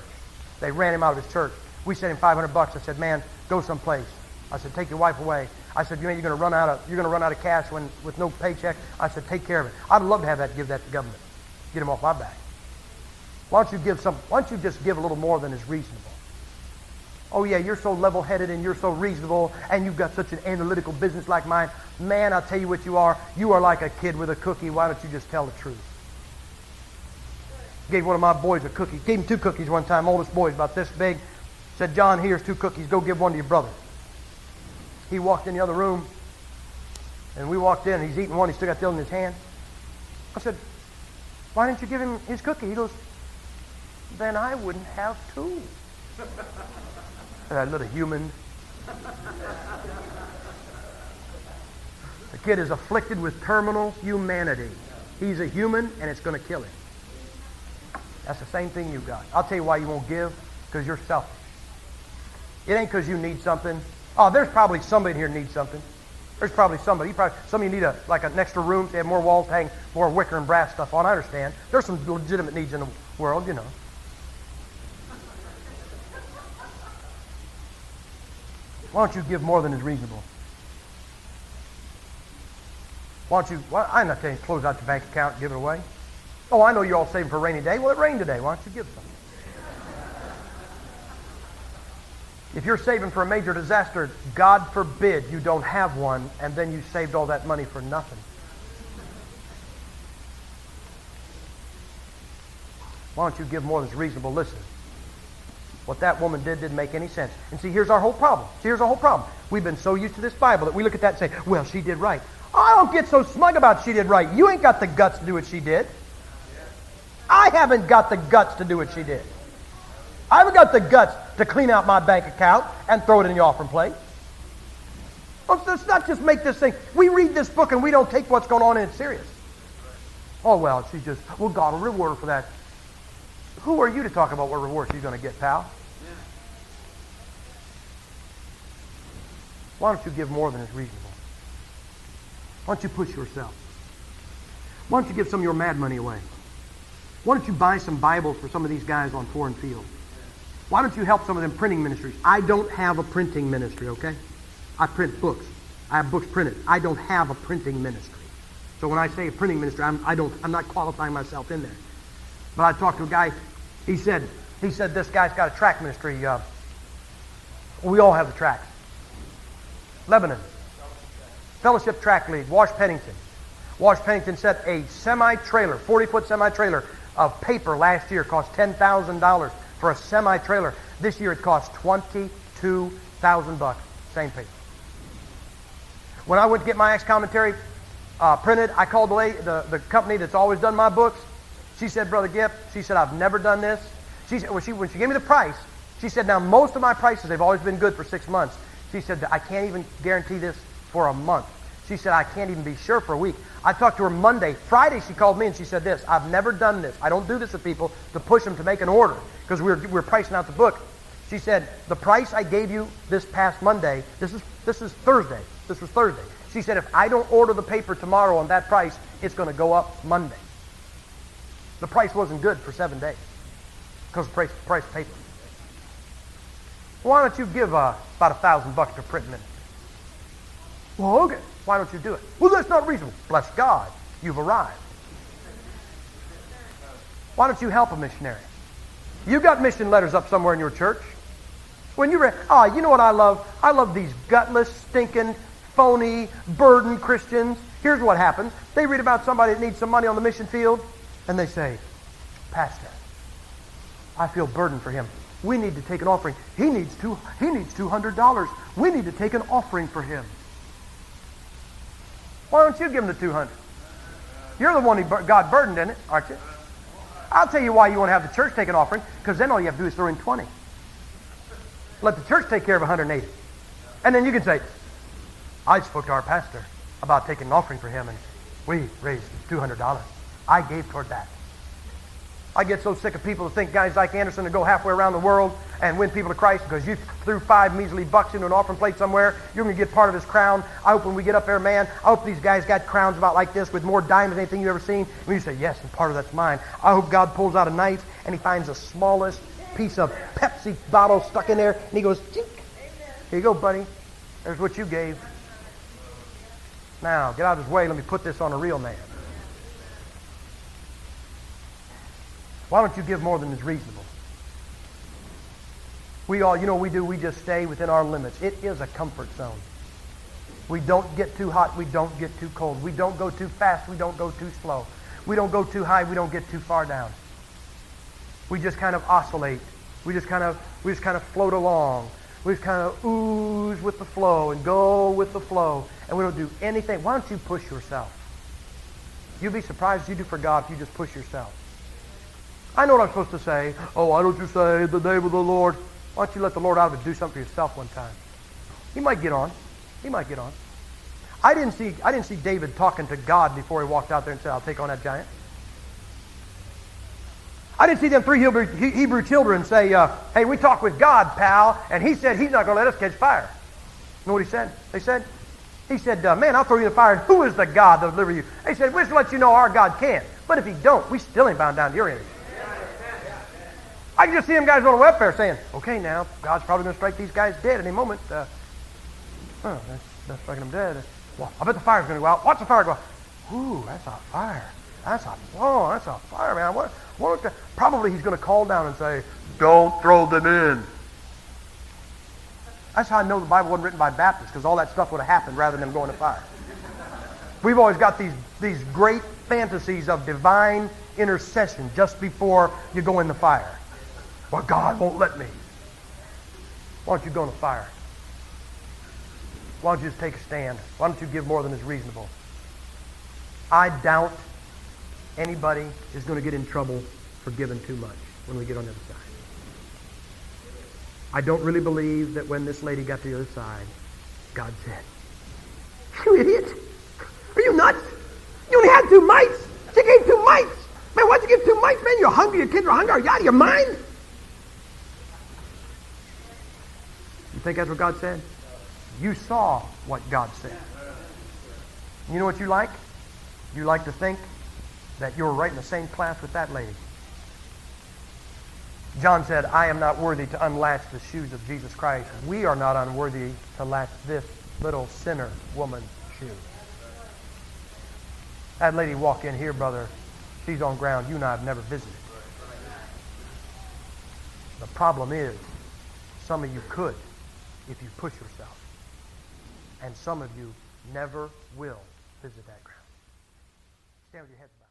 Speaker 1: They ran him out of his church. We sent him $500. I said, man, go someplace. I said, take your wife away. I said, you're going to run out of cash with no paycheck. I said, take care of it. I'd love to have that. Give that to government. Get him off my back. Why don't you just give a little more than is reasonable? Oh yeah, you're so level-headed and you're so reasonable and you've got such an analytical business like mine. Man, I'll tell you what you are. You are like a kid with a cookie. Why don't you just tell the truth? Gave one of my boys a cookie. Gave him 2 cookies one time. Oldest boy's about this big. Said, John, here's 2 cookies. Go give one to your brother. He walked in the other room, and we walked in, and he's eating one. He still got the other in his hand. I said, why didn't you give him his cookie? He goes, then I wouldn't have 2. That little human. The kid is afflicted with terminal humanity. He's a human, and it's going to kill him. That's the same thing you got. I'll tell you why you won't give, because you're selfish. It ain't because you need something. Oh, there's probably somebody here needs something. There's probably somebody. Some of you need an extra room to have more walls to hang more wicker and brass stuff on. I understand. There's some legitimate needs in the world, you know. Why don't you give more than is reasonable? Why don't you, I'm not telling you to close out your bank account and give it away. Oh, I know you're all saving for a rainy day. Well, it rained today. Why don't you give something? If you're saving for a major disaster, God forbid you don't have one, and then you saved all that money for nothing. Why don't you give more than's reasonable? Listen, what that woman didn't make any sense. And see, here's our whole problem. We've been so used to this Bible that we look at that and say, well, she did right. I don't get so smug about she did right. You ain't got the guts to do what she did. I haven't got the guts to do what she did. I haven't got the guts to clean out my bank account and throw it in the offering plate. Let's not just make this thing. We read this book and we don't take what's going on in it serious. Oh, well, God will reward her for that. Who are you to talk about what reward she's going to get, pal? Why don't you give more than is reasonable? Why don't you push yourself? Why don't you give some of your mad money away? Why don't you buy some Bibles for some of these guys on foreign field? Why don't you help some of them printing ministries? I don't have a printing ministry, okay? I print books. I have books printed. I don't have a printing ministry. So when I say a printing ministry, I'm not qualifying myself in there. But I talked to a guy. He said this guy's got a track ministry. We all have the tracks. Lebanon. Fellowship Track League. Wash Pennington. Wash Pennington said a semi-trailer, 40-foot semi-trailer of paper last year cost $10,000 for a semi-trailer. This year it cost $22,000. Same paper. When I went to get my Acts commentary printed, I called the company that's always done my books. She said, Brother Gipp, she said, I've never done this. She said, when she gave me the price, she said, now most of my prices, they've always been good for 6 months. She said, I can't even guarantee this for a month. She said, I can't even be sure for a week. I talked to her Monday. Friday, she called me and she said this, I've never done this. I don't do this with people to push them to make an order because we're pricing out the book. She said, the price I gave you this past Monday, this is Thursday. This was Thursday. She said, if I don't order the paper tomorrow on that price, it's going to go up Monday. The price wasn't good for 7 days because of the price of paper. Why don't you give about $1,000 to print ministry? Well, okay. Why don't you do it? Well, that's not reasonable. Bless God, you've arrived. Why don't you help a missionary? You got mission letters up somewhere in your church. When you read, you know what I love? I love these gutless, stinking, phony, burdened Christians. Here's what happens. They read about somebody that needs some money on the mission field, and they say, Pastor, I feel burdened for him. We need to take an offering. He needs $200. We need to take an offering for him. Why don't you give him the $200? You're the one God burdened in it, aren't you? I'll tell you why you want to have the church take an offering, because then all you have to do is throw in 20. Let the church take care of 180. And then you can say, I spoke to our pastor about taking an offering for him, and we raised $200. I gave toward that. I get so sick of people that think guys like Anderson to go halfway around the world and win people to Christ because you threw $5 measly bucks into an offering plate somewhere. You're going to get part of his crown. I hope when we get up there, man, I hope these guys got crowns about like this with more diamonds than anything you've ever seen. And you say, yes, and part of that's mine. I hope God pulls out a knife and he finds the smallest piece of Pepsi bottle stuck in there and he goes, chink. Here you go, buddy. There's what you gave. Now, get out of his way. Let me put this on a real man. Why don't you give more than is reasonable? We all, we do, we just stay within our limits. It is a comfort zone. We don't get too hot, we don't get too cold. We don't go too fast, we don't go too slow. We don't go too high, we don't get too far down. We just kind of oscillate. We just kind of float along. We just kind of ooze with the flow and go with the flow. And we don't do anything. Why don't you push yourself? You'd be surprised you do for God if you just push yourself. I know what I'm supposed to say. Oh, why don't you say the name of the Lord? Why don't you let the Lord out of it do something for yourself one time? He might get on. He might get on. I didn't see David talking to God before he walked out there and said, I'll take on that giant. I didn't see them three Hebrew children say, hey, we talked with God, pal, and he said he's not going to let us catch fire. You know what he said? He said, man, I'll throw you in the fire, and who is the God that will deliver you? They said, we'll just let you know our God can. But if he don't, we still ain't bound down to your enemy. I can just see them guys on the web there saying, okay, now, God's probably going to strike these guys dead any moment. That's striking them dead. Well, I bet the fire's going to go out. Watch the fire go out. Ooh, that's a fire. That's a fire, man. Probably he's going to call down and say, don't throw them in. That's how I know the Bible wasn't written by Baptists, because all that stuff would have happened rather than them going to fire. We've always got these great fantasies of divine intercession just before you go in the fire. Well, God won't let me. Why don't you go in the fire? Why don't you just take a stand? Why don't you give more than is reasonable? I doubt anybody is going to get in trouble for giving too much when we get on the other side. I don't really believe that when this lady got to the other side, God said, you idiot! Are you nuts? You only had 2 mites! You gave 2 mites! Man, why'd you give 2 mites, man? You're hungry, your kids are hungry. Are you out of your mind? You think that's what God said? You saw what God said. You know what you like? You like to think that you're right in the same class with that lady. John said, I am not worthy to unlatch the shoes of Jesus Christ. We are not unworthy to latch this little sinner woman's shoe. That lady walk in here, brother. She's on ground you and I have never visited. The problem is, some of you could if you push yourself. And some of you never will visit that ground. Stand with your heads bowed.